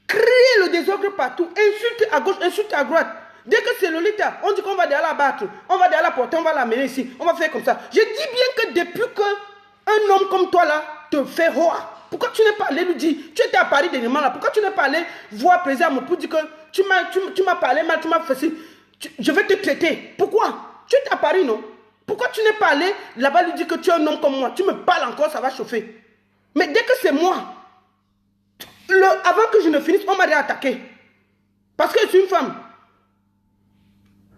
créent le désordre partout, insultent à gauche, insultent à droite. Dès que c'est Lolita, on dit qu'on va aller la battre, on va aller la porter, on va l'amener ici, on va faire comme ça. Je dis bien que depuis qu'un homme comme toi là te fait roi, pourquoi tu n'es pas allé lui dire, tu étais à Paris dernièrement là, pourquoi tu n'es pas allé voir président pour dire que tu m'as parlé mal, tu m'as fait ci, je vais te traiter. Pourquoi? Tu étais à Paris, non? Pourquoi tu n'es pas allé là-bas lui dire que tu es un homme comme moi? Tu me parles encore, ça va chauffer. Mais dès que c'est moi, avant que je ne finisse, on m'a réattaqué. Parce que je suis une femme.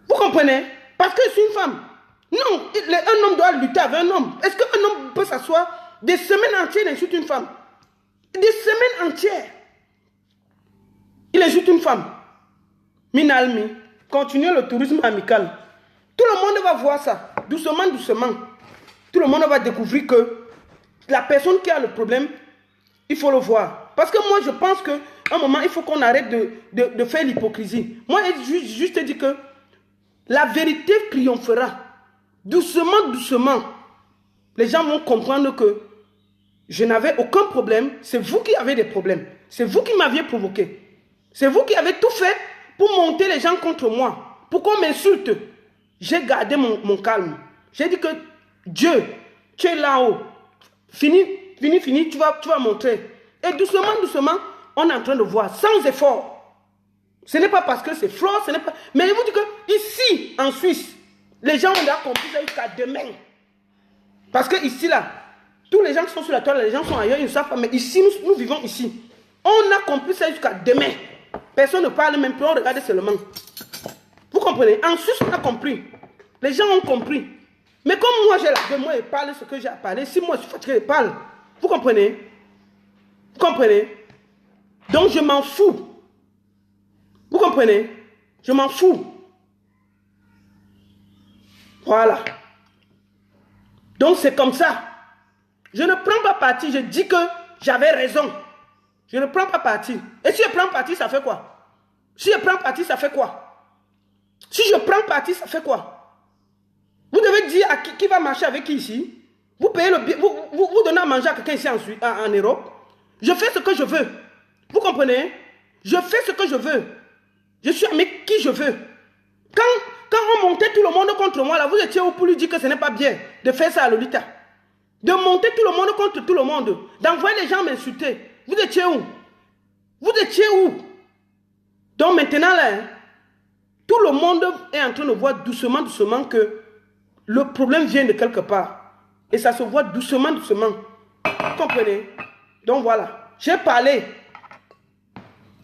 Vous comprenez? Parce que je suis une femme. Non, un homme doit lutter avec un homme. Est-ce qu'un homme peut s'asseoir des semaines entières et insulter une femme? Des semaines entières. Il insulte une femme. Minalmi, continuez le tourisme amical. Tout le monde va voir ça. Doucement, doucement. Tout le monde va découvrir que la personne qui a le problème, il faut le voir. Parce que moi, je pense qu'à un moment, il faut qu'on arrête de faire l'hypocrisie. Moi, je juste dis que la vérité triomphera. Doucement, doucement. Les gens vont comprendre que je n'avais aucun problème. C'est vous qui avez des problèmes. C'est vous qui m'aviez provoqué. C'est vous qui avez tout fait pour monter les gens contre moi. Pour qu'on m'insulte. J'ai gardé mon calme. J'ai dit que Dieu, tu es là-haut. Fini, tu vas montrer. Et doucement, doucement, on est en train de voir, sans effort. Ce n'est pas parce que c'est fort, ce n'est pas... Mais je vous dis que ici, en Suisse, les gens ont déjà compris ça jusqu'à demain. Parce que ici, là, tous les gens qui sont sur la toile, les gens sont ailleurs, ils ne savent pas. Mais ici, nous vivons ici. On a compris ça jusqu'à demain. Personne ne parle même plus, on regarde seulement. Vous comprenez? En Suisse, on a compris. Les gens ont compris. Mais comme moi, j'ai la de moi et parle ce que j'ai à parler, si moi je suis fatigué, je parle. Vous comprenez? Vous comprenez? Donc je m'en fous. Vous comprenez? Je m'en fous. Voilà. Donc c'est comme ça. Je ne prends pas parti. Je dis que j'avais raison. Je ne prends pas parti. Et si je prends parti, ça fait quoi? Si je prends parti, ça fait quoi? Si je prends parti, ça fait quoi? Vous devez dire à qui va marcher avec qui ici. Vous payez le billet, vous donnez à manger à quelqu'un ici en Europe. Je fais ce que je veux. Vous comprenez? Je fais ce que je veux. Je suis avec qui je veux. Quand on montait tout le monde contre moi, là, vous étiez où pour lui dire que ce n'est pas bien de faire ça à Lolita? De monter tout le monde contre tout le monde. D'envoyer les gens m'insulter. Vous étiez où? Vous étiez où? Donc maintenant, là, hein, tout le monde est en train de voir doucement, doucement que le problème vient de quelque part. Et ça se voit doucement, doucement. Vous comprenez? Donc voilà. J'ai parlé.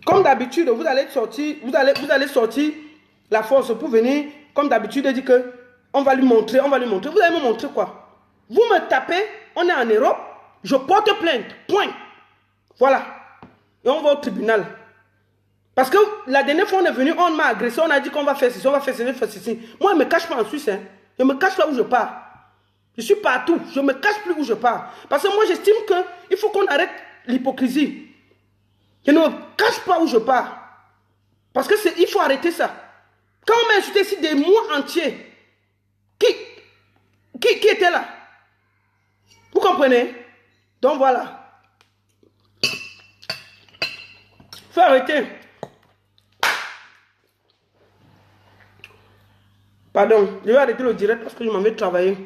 Comme d'habitude, vous allez sortir, vous allez sortir la force pour venir, comme d'habitude, et dire que on va lui montrer, on va lui montrer. Vous allez me montrer quoi? Vous me tapez, on est en Europe, je porte plainte. Point. Voilà. Et on va au tribunal. Parce que la dernière fois on est venu, on m'a agressé, on a dit qu'on va faire ceci, on va faire ceci, on va faire ceci. Moi, je ne me cache pas en Suisse. Hein. Je me cache là où je pars. Je suis partout. Je ne me cache plus où je pars. Parce que moi, j'estime qu'il faut qu'on arrête l'hypocrisie. Je ne me cache pas où je pars. Parce que il faut arrêter ça. Quand on m'a insulté ici des mois entiers, qui était là? Vous comprenez? Donc voilà. Il faut arrêter. Pardon, je vais arrêter le direct parce que je m'en vais travailler.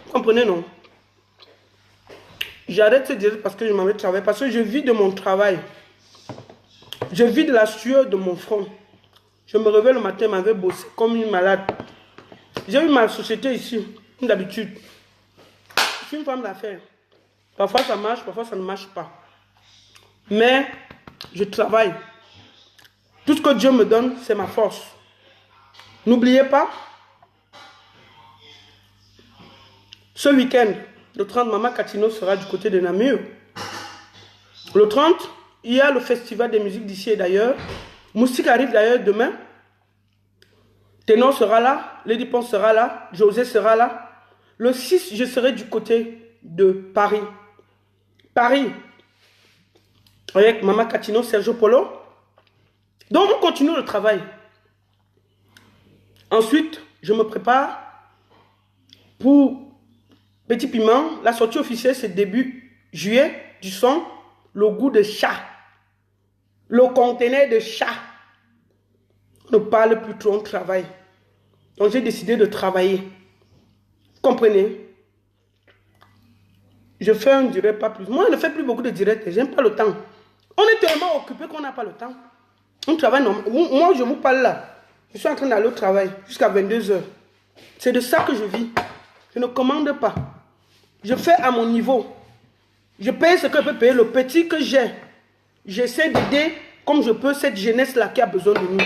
Vous comprenez, non? J'arrête ce direct parce que je m'en vais travailler. Parce que je vis de mon travail. Je vis de la sueur de mon front. Je me réveille le matin, je m'en vais bosser comme une malade. J'ai eu ma société ici, comme d'habitude. Je suis une femme d'affaires. Parfois ça marche, parfois ça ne marche pas. Mais je travaille. Tout ce que Dieu me donne, c'est ma force. N'oubliez pas, ce week-end, le 30, Maman Catino sera du côté de Namur. Le 30, il y a le festival des musiques d'ici et d'ailleurs. Moustique arrive d'ailleurs demain. Ténor sera là, Lady Ponce sera là, José sera là. Le 6, je serai du côté de Paris. Paris, avec Maman Catino, Sergio Polo. Donc, on continue le travail. Ensuite, je me prépare pour Petit Piment. La sortie officielle, c'est début juillet, du son, le goût de chat. Le conteneur de chat. On ne parle plus trop, on travaille. Donc, j'ai décidé de travailler. Vous comprenez? Je fais un direct, pas plus. Moi, je ne fais plus beaucoup de directs. J'aime pas le temps. On est tellement occupé qu'on n'a pas le temps. On travaille normalement. Moi, je vous parle là. Je suis en train d'aller au travail jusqu'à 22 h. C'est de ça que je vis. Je ne commande pas. Je fais à mon niveau. Je paye ce que je peux payer. Le petit que j'ai. J'essaie d'aider comme je peux cette jeunesse-là qui a besoin de nous.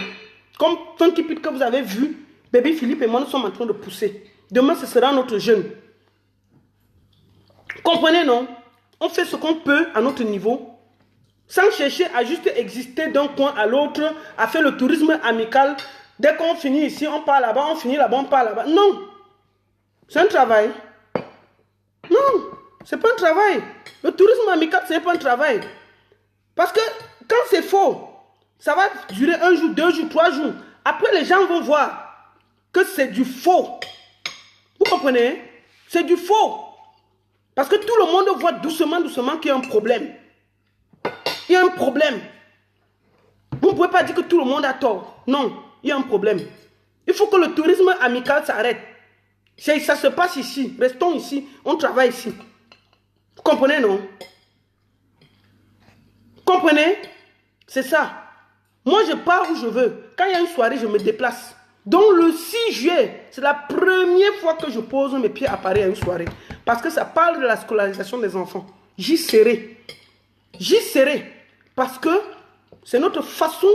Comme Funky Pete que vous avez vu, Baby Philippe et moi, nous sommes en train de pousser. Demain, ce sera notre jeune. Comprenez, non? On fait ce qu'on peut à notre niveau. Sans chercher à juste exister d'un coin à l'autre, à faire le tourisme amical. Dès qu'on finit ici, on part là-bas, on finit là-bas, on part là-bas. Non. C'est un travail. Non, c'est pas un travail. Le tourisme amical, ce n'est pas un travail. Parce que quand c'est faux, ça va durer 1 jour, 2 jours, 3 jours. Après, les gens vont voir que c'est du faux. Vous comprenez? C'est du faux. Parce que tout le monde voit doucement, doucement qu'il y a un problème. Il y a un problème. Vous ne pouvez pas dire que tout le monde a tort. Non, il y a un problème. Il faut que le tourisme amical s'arrête. Ça se passe ici. Restons ici. On travaille ici. Vous comprenez, non? Vous comprenez? C'est ça. Moi, je pars où je veux. Quand il y a une soirée, je me déplace. Donc, le 6 juillet, c'est la première fois que je pose mes pieds à Paris à une soirée. Parce que ça parle de la scolarisation des enfants. J'y serai. J'y serai. Parce que c'est notre façon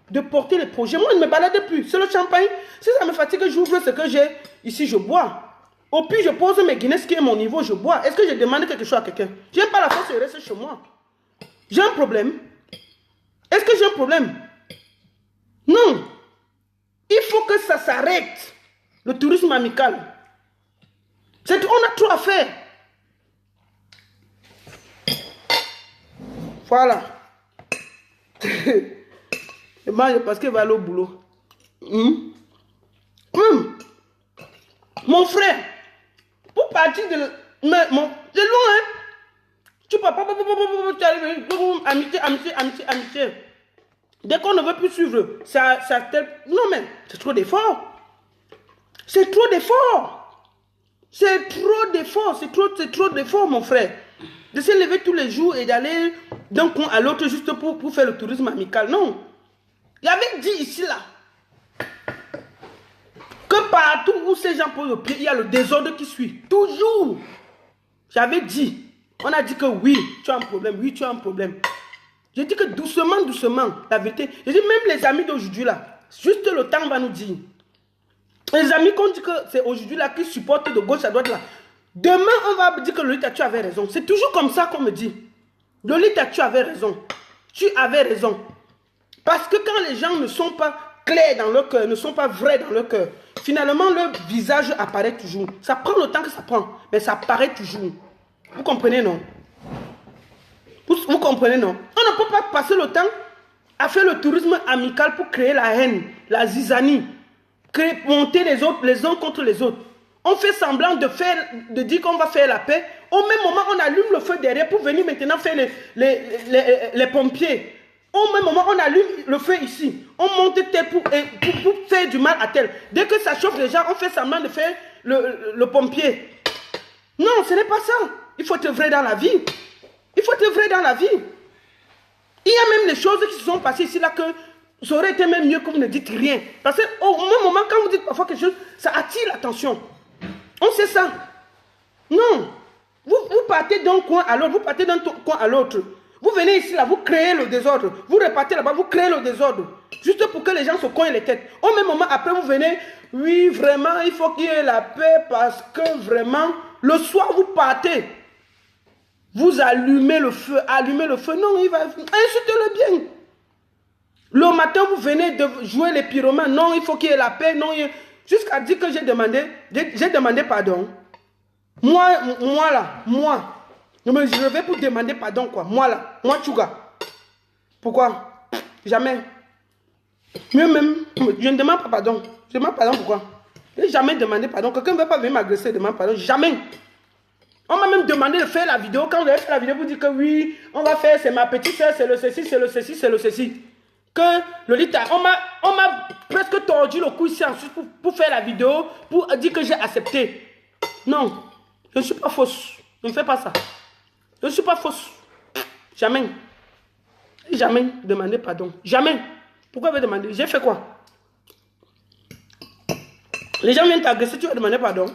de porter les projets. Moi, je ne me balade plus. C'est le champagne. Si ça me fatigue, j'ouvre ce que j'ai. Ici, je bois. Au pire, je pose mes Guinness qui est mon niveau, je bois. Est-ce que je demande quelque chose à quelqu'un? Je n'aime pas la force, je reste chez moi. J'ai un problème. Est-ce que j'ai un problème? Non. Il faut que ça s'arrête. Le tourisme amical. On a trop à faire. Voilà. Je mange parce qu'il va aller au boulot. Mon frère, pour partir de... Mais mon... C'est loin, hein. Tu peux pas... Amitié, amitié, amitié, amitié. Dès qu'on ne veut plus suivre, ça non mais, c'est trop d'efforts. C'est trop d'efforts. C'est trop d'efforts. C'est trop d'efforts, mon frère. De se lever tous les jours et d'aller d'un coin à l'autre juste pour faire le tourisme amical. Non. Il avait dit ici, là, que partout où ces gens posent le pied, il y a le désordre qui suit. Toujours. J'avais dit. On a dit que oui, tu as un problème. Oui, tu as un problème. J'ai dit que doucement, doucement, la vérité. J'ai dit même les amis d'aujourd'hui là, juste le temps va nous dire. Les amis qu'on dit que c'est aujourd'hui là qui supportent de gauche à droite là. Demain on va dire que Lolita tu avais raison. C'est toujours comme ça qu'on me dit. Lolita tu avais raison. Tu avais raison. Parce que quand les gens ne sont pas clairs dans leur cœur, ne sont pas vrais dans leur cœur, finalement leur visage apparaît toujours. Ça prend le temps que ça prend, mais ça apparaît toujours. Vous comprenez non? Vous comprenez, non? On ne peut pas passer le temps à faire le tourisme amical pour créer la haine, la zizanie, monter les autres, les uns contre les autres. On fait semblant de dire qu'on va faire la paix. Au même moment, on allume le feu derrière pour venir maintenant faire les pompiers. Au même moment, on allume le feu ici. On monte tel pour faire du mal à tel. Dès que ça chauffe les gens, on fait semblant de faire le pompier. Non, ce n'est pas ça. Il faut être vrai dans la vie. Il faut être vrai dans la vie. Il y a même des choses qui se sont passées ici là que ça aurait été même mieux que vous ne dites rien. Parce qu'au même moment, quand vous dites parfois quelque chose, ça attire l'attention. On sait ça. Non. Vous partez d'un coin à l'autre, vous partez d'un coin à l'autre. Vous venez ici là, vous créez le désordre. Vous repartez là-bas, vous créez le désordre. Juste pour que les gens se cognent les têtes. Au même moment, après vous venez, oui, vraiment, il faut qu'il y ait la paix parce que vraiment, le soir vous partez. Vous allumez le feu, non, il va insultez-le bien. Le matin, vous venez de jouer les pyromanes, non, il faut qu'il y ait la paix, non, jusqu'à dire que j'ai demandé pardon. Moi là, je vais pour demander pardon, quoi, moi là, moi Tchouga. Pourquoi? Jamais. Mieux même, je ne demande pas pardon. Je demande pardon pourquoi? Je n'ai jamais demandé pardon. Quelqu'un ne va pas venir m'agresser, demande pardon, jamais. On m'a même demandé de faire la vidéo. Quand vous avez fait la vidéo, vous dites que oui, on va faire, c'est ma petite soeur, c'est le ceci, c'est le ceci, c'est le ceci. Que Lolita, on m'a presque tordu le cou ici ensuite pour faire la vidéo, pour dire que j'ai accepté. Non, je ne suis pas fausse. Je ne fais pas ça. Je ne suis pas fausse. Jamais. Jamais demander pardon. Jamais. Pourquoi vous demander? J'ai fait quoi? Les gens viennent t'agresser, tu vas demander pardon?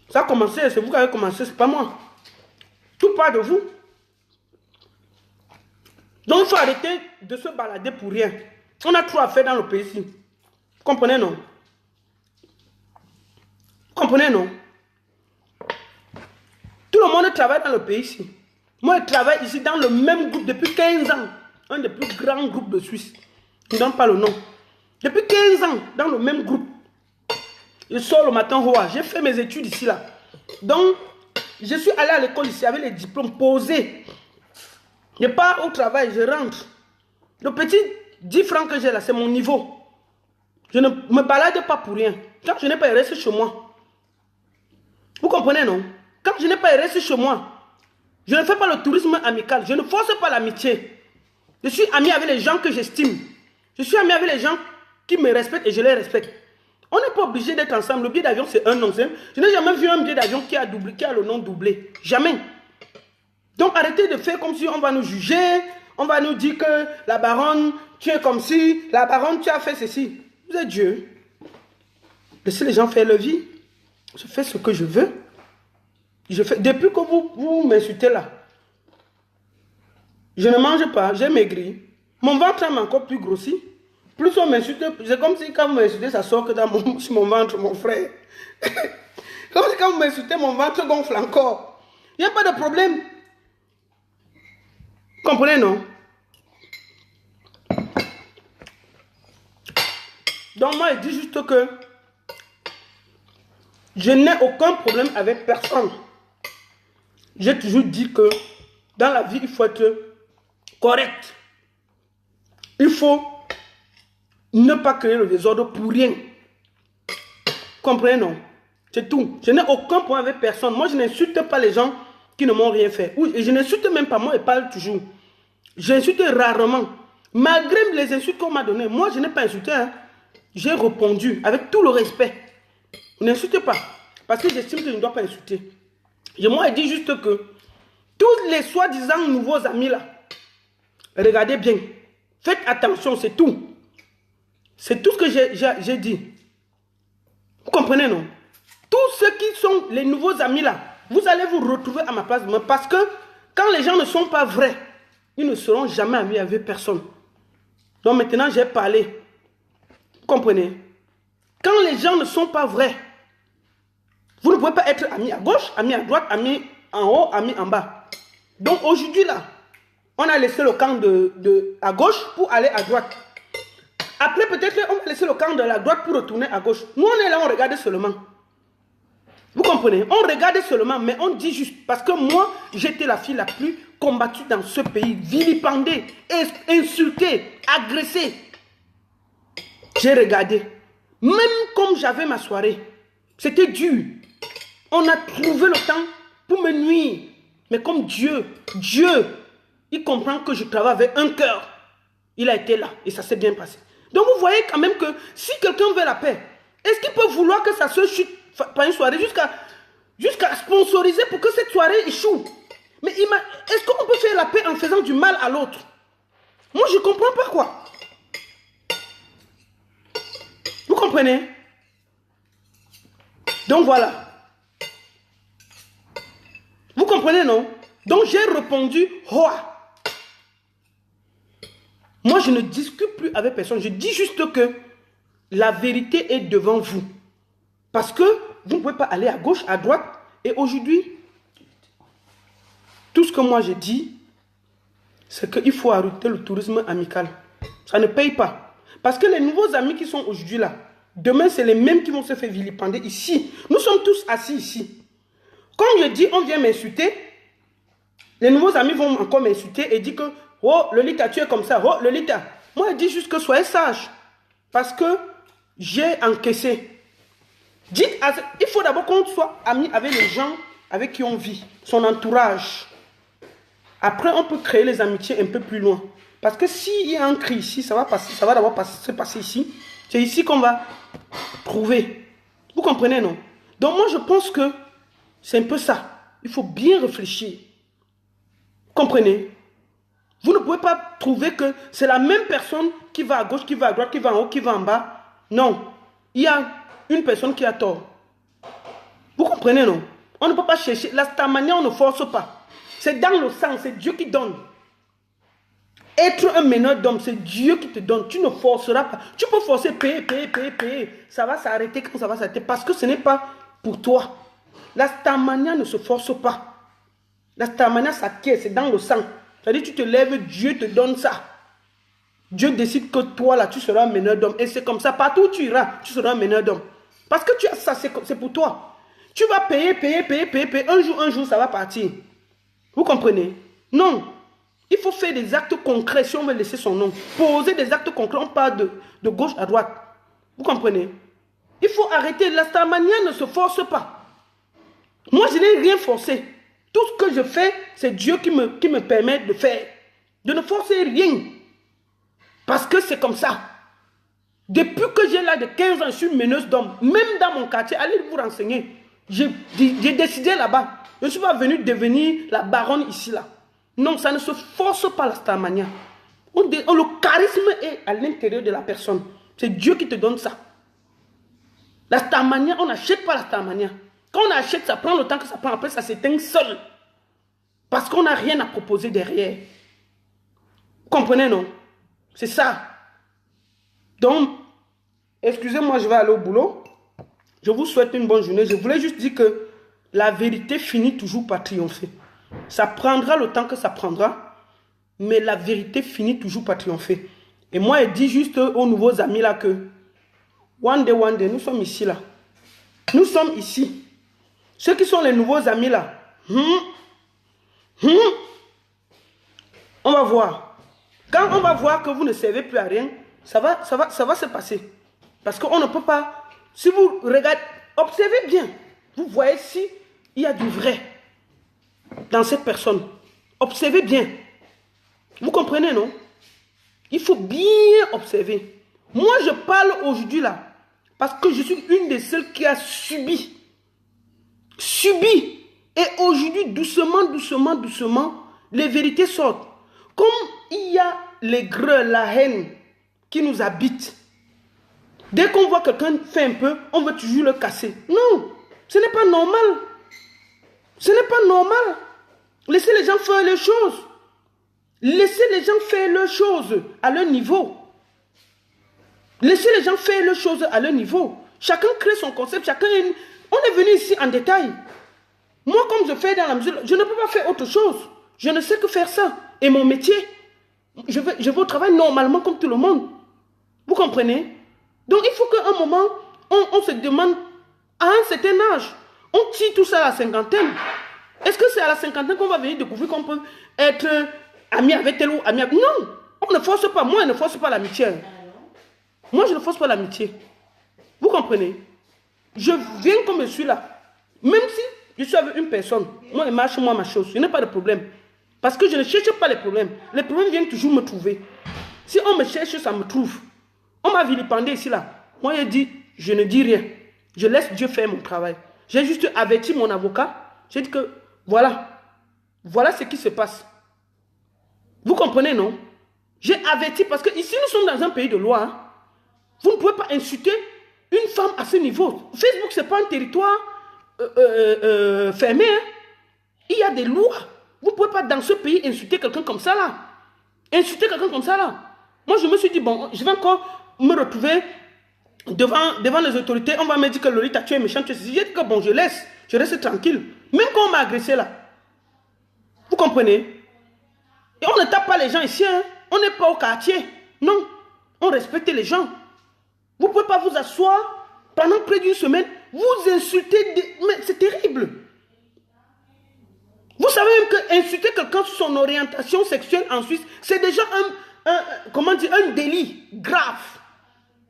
Ça a commencé, c'est vous qui avez commencé, c'est pas moi. Tout part de vous. Donc il faut arrêter de se balader pour rien. On a trop à faire dans le pays ici. Vous comprenez, non? Vous comprenez, non? Tout le monde travaille dans le pays ici. Moi, je travaille ici dans le même groupe depuis 15 ans. Un des plus grands groupes de Suisse. Je ne donne pas le nom. Depuis 15 ans, dans le même groupe. Je sors le matin, j'ai fait mes études ici, là. Donc, je suis allé à l'école ici avec les diplômes posés. Je pars au travail, je rentre. Le petit 10 francs que j'ai là, c'est mon niveau. Je ne me balade pas pour rien. Quand je n'ai pas resté chez moi. Vous comprenez, non? Quand je n'ai pas resté chez moi, je ne fais pas le tourisme amical. Je ne force pas l'amitié. Je suis ami avec les gens que j'estime. Je suis ami avec les gens qui me respectent et je les respecte. On n'est pas obligé d'être ensemble. Le billet d'avion, c'est un nom. Je n'ai jamais vu un billet d'avion qui a le nom doublé. Jamais. Donc, arrêtez de faire comme si on va nous juger. On va nous dire que la baronne, tu es comme si. La baronne, tu as fait ceci. Vous êtes Dieu. Laissez les gens faire leur vie. Je fais ce que je veux. Depuis que vous m'insultez là, je ne mange pas, j'ai maigri. Mon ventre m'a encore plus grossi. Plus on m'insulte, c'est comme si quand vous m'insultez, ça sort que sur mon ventre, mon frère. Comme si quand vous m'insultez, mon ventre gonfle encore. Il n'y a pas de problème. Vous comprenez, non? Donc moi, je dis juste que je n'ai aucun problème avec personne. J'ai toujours dit que dans la vie, il faut être correct. Il faut ne pas créer le désordre pour rien. Comprenez, non? C'est tout. Je n'ai aucun point avec personne. Moi, je n'insulte pas les gens qui ne m'ont rien fait. Et je n'insulte même pas, moi, je parle toujours. J'insulte rarement. Malgré les insultes qu'on m'a données, moi, je n'ai pas insulté. Hein. J'ai répondu avec tout le respect. N'insultez pas. Parce que j'estime que je ne dois pas insulter. Moi, je dis juste que tous les soi-disant nouveaux amis là, regardez bien. Faites attention, c'est tout. C'est tout ce que j'ai dit. Vous comprenez, non? Tous ceux qui sont les nouveaux amis là, vous allez vous retrouver à ma place. Parce que quand les gens ne sont pas vrais, ils ne seront jamais amis avec personne. Donc maintenant, j'ai parlé. Vous comprenez? Quand les gens ne sont pas vrais, vous ne pouvez pas être amis à gauche, amis à droite, amis en haut, amis en bas. Donc aujourd'hui là, on a laissé le camp à gauche pour aller à droite. Après peut-être on va laisser le camp de la droite pour retourner à gauche. Nous on est là, on regarde seulement. Vous comprenez? On regarde seulement, mais on dit juste. Parce que moi, j'étais la fille la plus combattue dans ce pays. Vilipendée, insultée, agressée. J'ai regardé. Même comme j'avais ma soirée, c'était dur. On a trouvé le temps pour me nuire. Mais comme Dieu, il comprend que je travaille avec un cœur. Il a été là et ça s'est bien passé. Donc vous voyez quand même que si quelqu'un veut la paix, est-ce qu'il peut vouloir que ça se chute par une soirée jusqu'à sponsoriser pour que cette soirée échoue? Mais est-ce qu'on peut faire la paix en faisant du mal à l'autre? Moi je ne comprends pas quoi. Vous comprenez? Donc voilà. Vous comprenez, non? Donc j'ai répondu, Hoa. Moi, je ne discute plus avec personne. Je dis juste que la vérité est devant vous. Parce que vous ne pouvez pas aller à gauche, à droite. Et aujourd'hui, tout ce que moi je dis, c'est qu'il faut arrêter le tourisme amical. Ça ne paye pas. Parce que les nouveaux amis qui sont aujourd'hui là, demain, c'est les mêmes qui vont se faire vilipender ici. Nous sommes tous assis ici. Quand je dis, on vient m'insulter, les nouveaux amis vont encore m'insulter et dire que, oh, Lolita, tu es comme ça, oh, Lolita. Moi, je dis juste que soyez sage. Parce que j'ai encaissé. Il faut d'abord qu'on soit amis avec les gens avec qui on vit, son entourage. Après, on peut créer les amitiés un peu plus loin. Parce que s'il y a un cri ici, ça va d'abord se passer ici. C'est ici qu'on va trouver. Vous comprenez, non? Donc moi, je pense que c'est un peu ça. Il faut bien réfléchir. Comprenez? Vous ne pouvez pas trouver que c'est la même personne qui va à gauche, qui va à droite, qui va en haut, qui va en bas. Non. Il y a une personne qui a tort. Vous comprenez, non? On ne peut pas chercher. La stamania, on ne force pas. C'est dans le sang, c'est Dieu qui donne. Être un meneur d'homme, c'est Dieu qui te donne. Tu ne forceras pas. Tu peux forcer, payer. Ça va s'arrêter quand ça va s'arrêter. Parce que ce n'est pas pour toi. La stamania ne se force pas. La stamania s'acquiert, c'est dans le sang. C'est-à-dire tu te lèves, Dieu te donne ça. Dieu décide que toi là, tu seras un meneur d'homme. Et c'est comme ça, partout où tu iras, tu seras un meneur d'homme. Parce que tu as ça, c'est pour toi. Tu vas payer. Un jour, ça va partir. Vous comprenez? Non. Il faut faire des actes concrets si on veut laisser son nom. Poser des actes concrets, on parle de gauche à droite. Vous comprenez? Il faut arrêter. La stamania ne se force pas. Moi, je n'ai rien forcé. Tout ce que je fais, c'est Dieu qui me permet de faire. De ne forcer rien. Parce que c'est comme ça. Depuis que j'ai l'âge de 15 ans, je suis meneuse d'hommes. Même dans mon quartier, allez vous renseigner. J'ai décidé là-bas. Je ne suis pas venu devenir la baronne ici, là. Non, ça ne se force pas la stamania. Le charisme est à l'intérieur de la personne. C'est Dieu qui te donne ça. La stamania, on n'achète pas la stamania. Quand on achète, ça prend le temps que ça prend. Après, ça s'éteint seul. Parce qu'on n'a rien à proposer derrière. Vous comprenez, non? C'est ça. Donc, excusez-moi, je vais aller au boulot. Je vous souhaite une bonne journée. Je voulais juste dire que la vérité finit toujours par triompher. Ça prendra le temps que ça prendra, mais la vérité finit toujours par triompher. Et moi, je dis juste aux nouveaux amis là que one day, nous sommes ici là. Nous sommes ici. Ceux qui sont les nouveaux amis là, on va voir. Quand on va voir que vous ne servez plus à rien, ça va se passer. Parce qu'on ne peut pas Si vous regardez, observez bien. Vous voyez si il y a du vrai dans cette personne. Observez bien. Vous comprenez, non? Il faut bien observer. Moi, je parle aujourd'hui là, parce que je suis une des seules qui a subi. Et aujourd'hui, doucement, doucement, doucement, les vérités sortent. Comme il y a les greux, la haine qui nous habitent. Dès qu'on voit quelqu'un faire un peu, on veut toujours le casser. Non, ce n'est pas normal. Ce n'est pas normal. Laissez les gens faire les choses. Laissez les gens faire leurs choses à leur niveau. Laissez les gens faire leurs choses à leur niveau. Chacun crée son concept. On est venu ici en détail. Moi, comme je fais dans la musique, je ne peux pas faire autre chose. Je ne sais que faire ça. Et mon métier, je vais au travail normalement comme tout le monde. Vous comprenez? Donc, il faut qu'à un moment, on se demande, à un certain âge, on tire tout ça à la cinquantaine. Est-ce que c'est à la cinquantaine qu'on va venir découvrir qu'on peut être ami avec tel ou ami avec... Non, on ne force pas. Moi, je ne force pas l'amitié. Moi, je ne force pas l'amitié. Vous comprenez? Je viens comme je suis là. Même si je suis avec une personne, moi, je marche, moi, ma chose. Je n'ai pas de problème. Parce que je ne cherche pas les problèmes. Les problèmes viennent toujours me trouver. Si on me cherche, ça me trouve. On m'a vilipendé ici, là. Moi, je dis, je ne dis rien. Je laisse Dieu faire mon travail. J'ai juste averti mon avocat. J'ai dit que, voilà. Voilà ce qui se passe. Vous comprenez, non? J'ai averti parce que ici, nous sommes dans un pays de loi. Hein. Vous ne pouvez pas insulter une femme à ce niveau. Facebook, ce n'est pas un territoire fermé. Hein. Il y a des lois. Vous ne pouvez pas dans ce pays insulter quelqu'un comme ça là. Insulter quelqu'un comme ça là. Moi, je me suis dit, bon, je vais encore me retrouver devant les autorités. On va me dire que Lolita, tu es méchant, tu es ceci. J'ai dit que bon, je reste tranquille. Même quand on m'a agressé là. Vous comprenez? Et on ne tape pas les gens ici. Hein. On n'est pas au quartier. Non. On respecte les gens. Vous ne pouvez pas vous asseoir pendant près d'une semaine. Vous insultez. Mais c'est terrible. Vous savez même qu'insulter quelqu'un sur son orientation sexuelle en Suisse, c'est déjà un délit grave.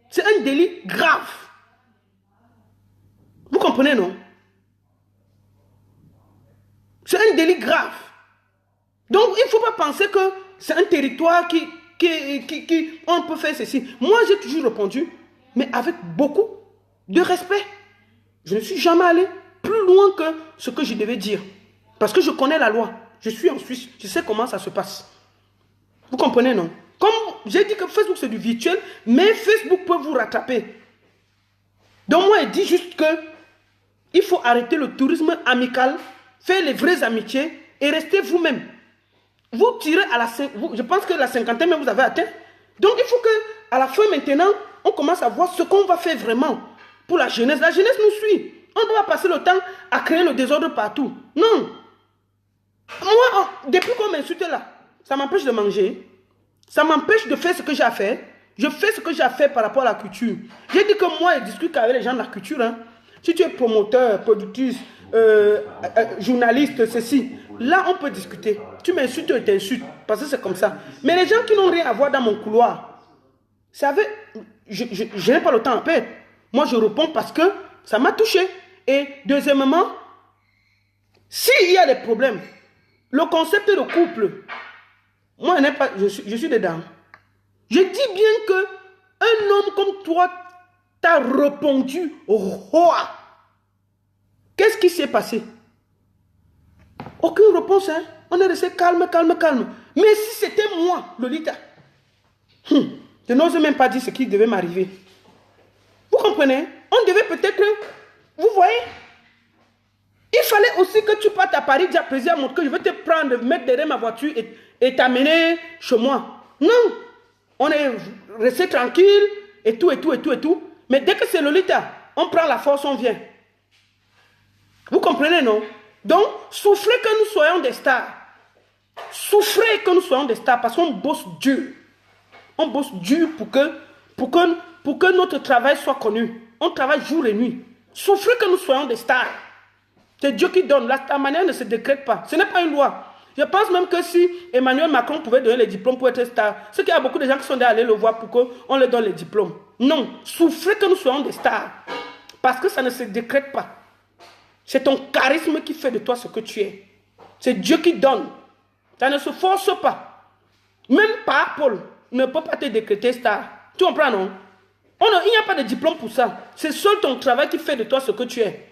C'est un délit grave. Vous comprenez, non? C'est un délit grave. Donc, il ne faut pas penser que c'est un territoire qui on peut faire ceci. Moi, j'ai toujours répondu, mais avec beaucoup de respect. Je ne suis jamais allé plus loin que ce que je devais dire. Parce que je connais la loi. Je suis en Suisse. Je sais comment ça se passe. Vous comprenez, non? Comme j'ai dit que Facebook, c'est du virtuel, mais Facebook peut vous rattraper. Donc, moi, je dis juste que il faut arrêter le tourisme amical, faire les vraies amitiés et rester vous-même. Vous tirez à la... Je pense que la cinquantaine, même vous avez atteint. Donc, il faut qu'à la fin, maintenant, on commence à voir ce qu'on va faire vraiment pour la jeunesse. La jeunesse nous suit. On doit passer le temps à créer le désordre partout. Non. Moi, depuis qu'on m'insulte là, ça m'empêche de manger. Ça m'empêche de faire ce que j'ai à faire. Je fais ce que j'ai à faire par rapport à la culture. J'ai dit que moi, je discute avec les gens de la culture. Hein. Si tu es promoteur, productrice, journaliste, ceci, là, on peut discuter. Tu m'insultes, je t'insulte, parce que c'est comme ça. Mais les gens qui n'ont rien à voir dans mon couloir, je n'ai pas le temps à perdre. Moi, je réponds parce que ça m'a touché. Et deuxièmement, s'il y a des problèmes, le concept de couple, moi, je suis dedans. Je dis bien que un homme comme toi t'a répondu roi. Qu'est-ce qui s'est passé? Aucune réponse, hein? On est resté calme. Mais si c'était moi, Lolita, je n'ose même pas dire ce qui devait m'arriver. Vous comprenez? On devait peut-être, vous voyez? Il fallait aussi que tu partes à Paris, dire à plaisir à mon que je vais te prendre, mettre derrière ma voiture et t'amener chez moi. Non! On est resté tranquille et tout. Mais dès que c'est Lolita, on prend la force, on vient. Vous comprenez, non? Donc, souffrez que nous soyons des stars. Souffrez que nous soyons des stars parce qu'on bosse dur. On bosse dur pour que notre travail soit connu. On travaille jour et nuit. Souffrez que nous soyons des stars. C'est Dieu qui donne. La manière ne se décrète pas. Ce n'est pas une loi. Je pense même que si Emmanuel Macron pouvait donner les diplômes pour être star, c'est qu'il y a beaucoup de gens qui sont allés le voir pour qu'on leur donne les diplômes. Non. Souffrez que nous soyons des stars. Parce que ça ne se décrète pas. C'est ton charisme qui fait de toi ce que tu es. C'est Dieu qui donne. Ça ne se force pas. Même par Paul ne peut pas te décréter star. Tu comprends, non? Il n'y a pas de diplôme pour ça. C'est seul ton travail qui fait de toi ce que tu es.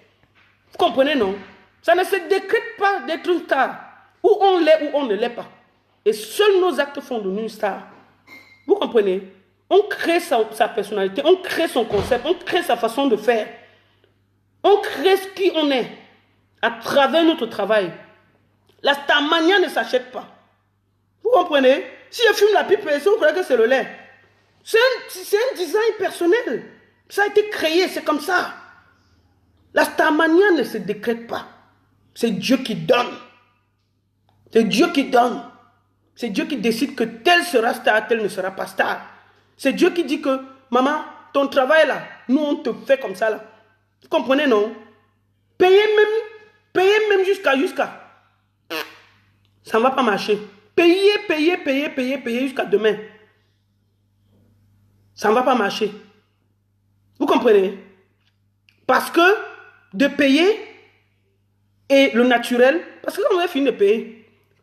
Vous comprenez, non? Ça ne se décrète pas d'être une star. Ou on l'est ou on ne l'est pas. Et seuls nos actes font de nous une star. Vous comprenez? On crée sa personnalité, on crée son concept, on crée sa façon de faire. On crée ce qui on est à travers notre travail. La starmania ne s'achète pas. Vous comprenez? Si je fume la pipe, vous croyez que c'est le lait. C'est un design personnel. Ça a été créé, c'est comme ça. La starmania ne se décrète pas. C'est Dieu qui donne. C'est Dieu qui donne. C'est Dieu qui décide que tel sera star, tel ne sera pas star. C'est Dieu qui dit que, maman, ton travail là, nous on te fait comme ça là. Vous comprenez, non? Payez même jusqu'à. Ça ne va pas marcher. Payez jusqu'à demain. Ça ne va pas marcher. Vous comprenez? Parce que de payer et le naturel, parce que quand on a fini de payer,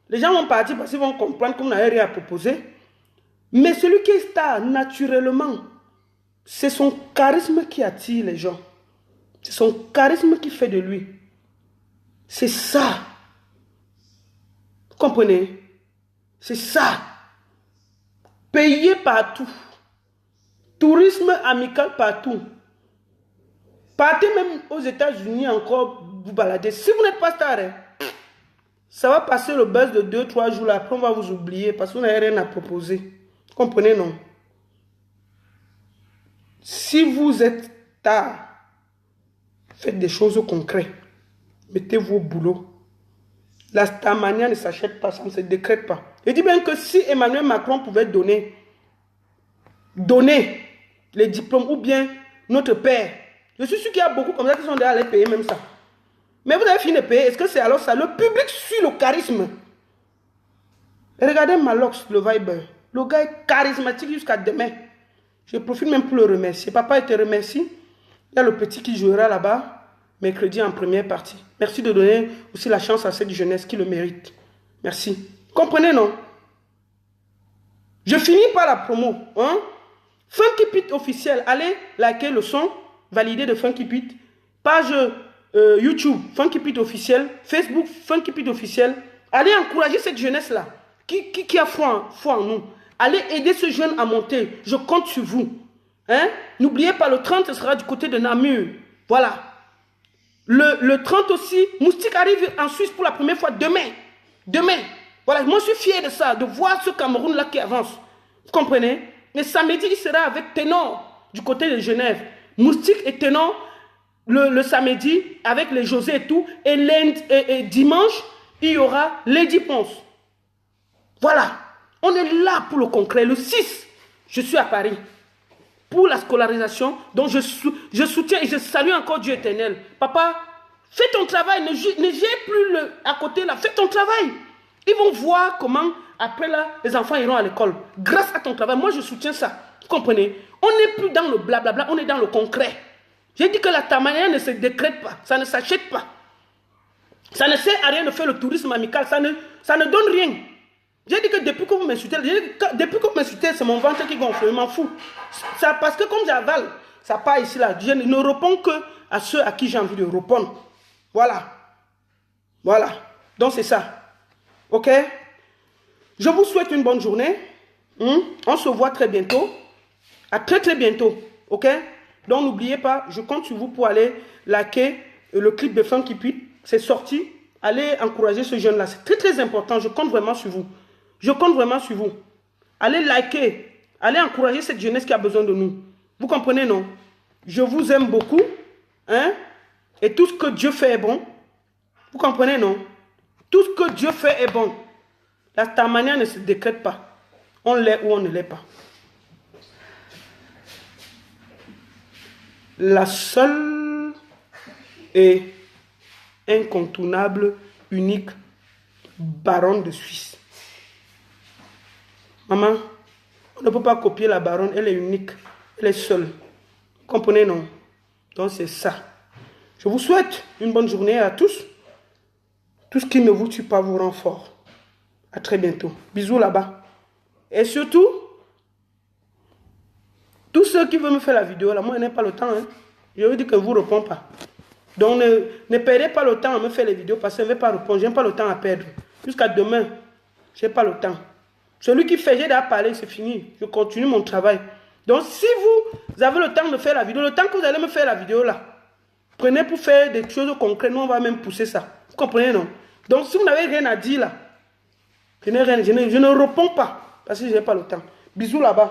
les gens vont partir parce qu'ils vont comprendre qu'on n'avait rien à proposer. Mais celui qui est star, naturellement, c'est son charisme qui attire les gens. C'est son charisme qui fait de lui. C'est ça. Vous comprenez? C'est ça. Payer partout. Tourisme amical partout. Partez même aux États-Unis encore vous balader. Si vous n'êtes pas star, ça va passer le buzz de 2-3 jours. Après, on va vous oublier parce que vous n'avez rien à proposer. Vous comprenez, non? Si vous êtes star, faites des choses concrètes. Mettez-vous au boulot. La starmania ne s'achète pas, ça ne se décrète pas. Je dis bien que si Emmanuel Macron pouvait donner les diplômes ou bien notre père, je suis sûr qu'il y a beaucoup comme ça qui sont déjà allés payer même ça. Mais vous avez fini de payer, est-ce que c'est alors ça? Le public suit le charisme. Regardez Malox, le Viber. Le gars est charismatique jusqu'à demain. Je profite même pour le remercier. Papa, il te remercie. Il y a le petit qui jouera là-bas, mercredi en première partie. Merci de donner aussi la chance à cette jeunesse qui le mérite. Merci. Comprenez, non? Je finis par la promo. Hein? Funky Pit officiel. Allez liker le son validé de Funky Pit. Page YouTube, Funky Pit officiel. Facebook, Funky Pit officiel. Allez encourager cette jeunesse-là qui a foi en nous. Allez aider ce jeune à monter. Je compte sur vous. Hein? N'oubliez pas, le 30 ce sera du côté de Namur. Voilà. Le 30 aussi, Moustique arrive en Suisse pour la première fois demain. Demain. Voilà, moi je suis fier de ça, de voir ce Cameroun-là qui avance. Vous comprenez? Et samedi, il sera avec Ténor du côté de Genève. Moustique et Ténor le samedi avec les José et tout. Et dimanche, il y aura Lady Ponce. Voilà. On est là pour le concret. Le 6, je suis à Paris pour la scolarisation. Donc je soutiens et je salue encore Dieu éternel. Papa, fais ton travail. Ne gère plus à côté là. Fais ton travail. Ils vont voir comment, après là, les enfants iront à l'école. Grâce à ton travail, moi je soutiens ça. Vous comprenez? On n'est plus dans le blablabla, on est dans le concret. J'ai dit que la starmania ne se décrète pas, ça ne s'achète pas. Ça ne sert à rien de faire le tourisme amical, ça ne donne rien. J'ai dit que depuis que vous m'insultez, c'est mon ventre qui gonfle, je m'en fous. Ça, parce que comme j'avale, ça part ici là. Je ne réponds que à ceux à qui j'ai envie de répondre. Voilà. Voilà. Donc c'est ça. Ok? Je vous souhaite une bonne journée. On se voit très bientôt. À très très bientôt. Ok? Donc n'oubliez pas, je compte sur vous pour aller liker le clip de Funky Pit. C'est sorti. Allez encourager ce jeune-là. C'est très très important. Je compte vraiment sur vous. Je compte vraiment sur vous. Allez liker. Allez encourager cette jeunesse qui a besoin de nous. Vous comprenez, non? Je vous aime beaucoup. Hein? Et tout ce que Dieu fait est bon. Vous comprenez, non? Tout ce que Dieu fait est bon. La starmania ne se décrète pas. On l'est ou on ne l'est pas. La seule et incontournable, unique baronne de Suisse. Maman, on ne peut pas copier la baronne, elle est unique. Elle est seule. Vous comprenez, non? Donc c'est ça. Je vous souhaite une bonne journée à tous. Tout ce qui ne vous tue pas vous rend fort. À très bientôt. Bisous là-bas. Et surtout, tous ceux qui veulent me faire la vidéo, là, moi je n'ai pas le temps. Hein. Je veux dire que je ne vous réponds pas. Donc ne perdez pas le temps à me faire les vidéos parce que je ne vais pas répondre. Je n'ai pas le temps à perdre. Jusqu'à demain, je n'ai pas le temps. Celui qui fait, j'ai déjà parlé, c'est fini. Je continue mon travail. Donc si vous avez le temps de faire la vidéo, le temps que vous allez me faire la vidéo là, prenez pour faire des choses concrètes. Nous, on va même pousser ça. Vous comprenez, non? Donc si vous n'avez rien à dire là, je ne réponds pas parce que je n'ai pas le temps. Bisous là-bas.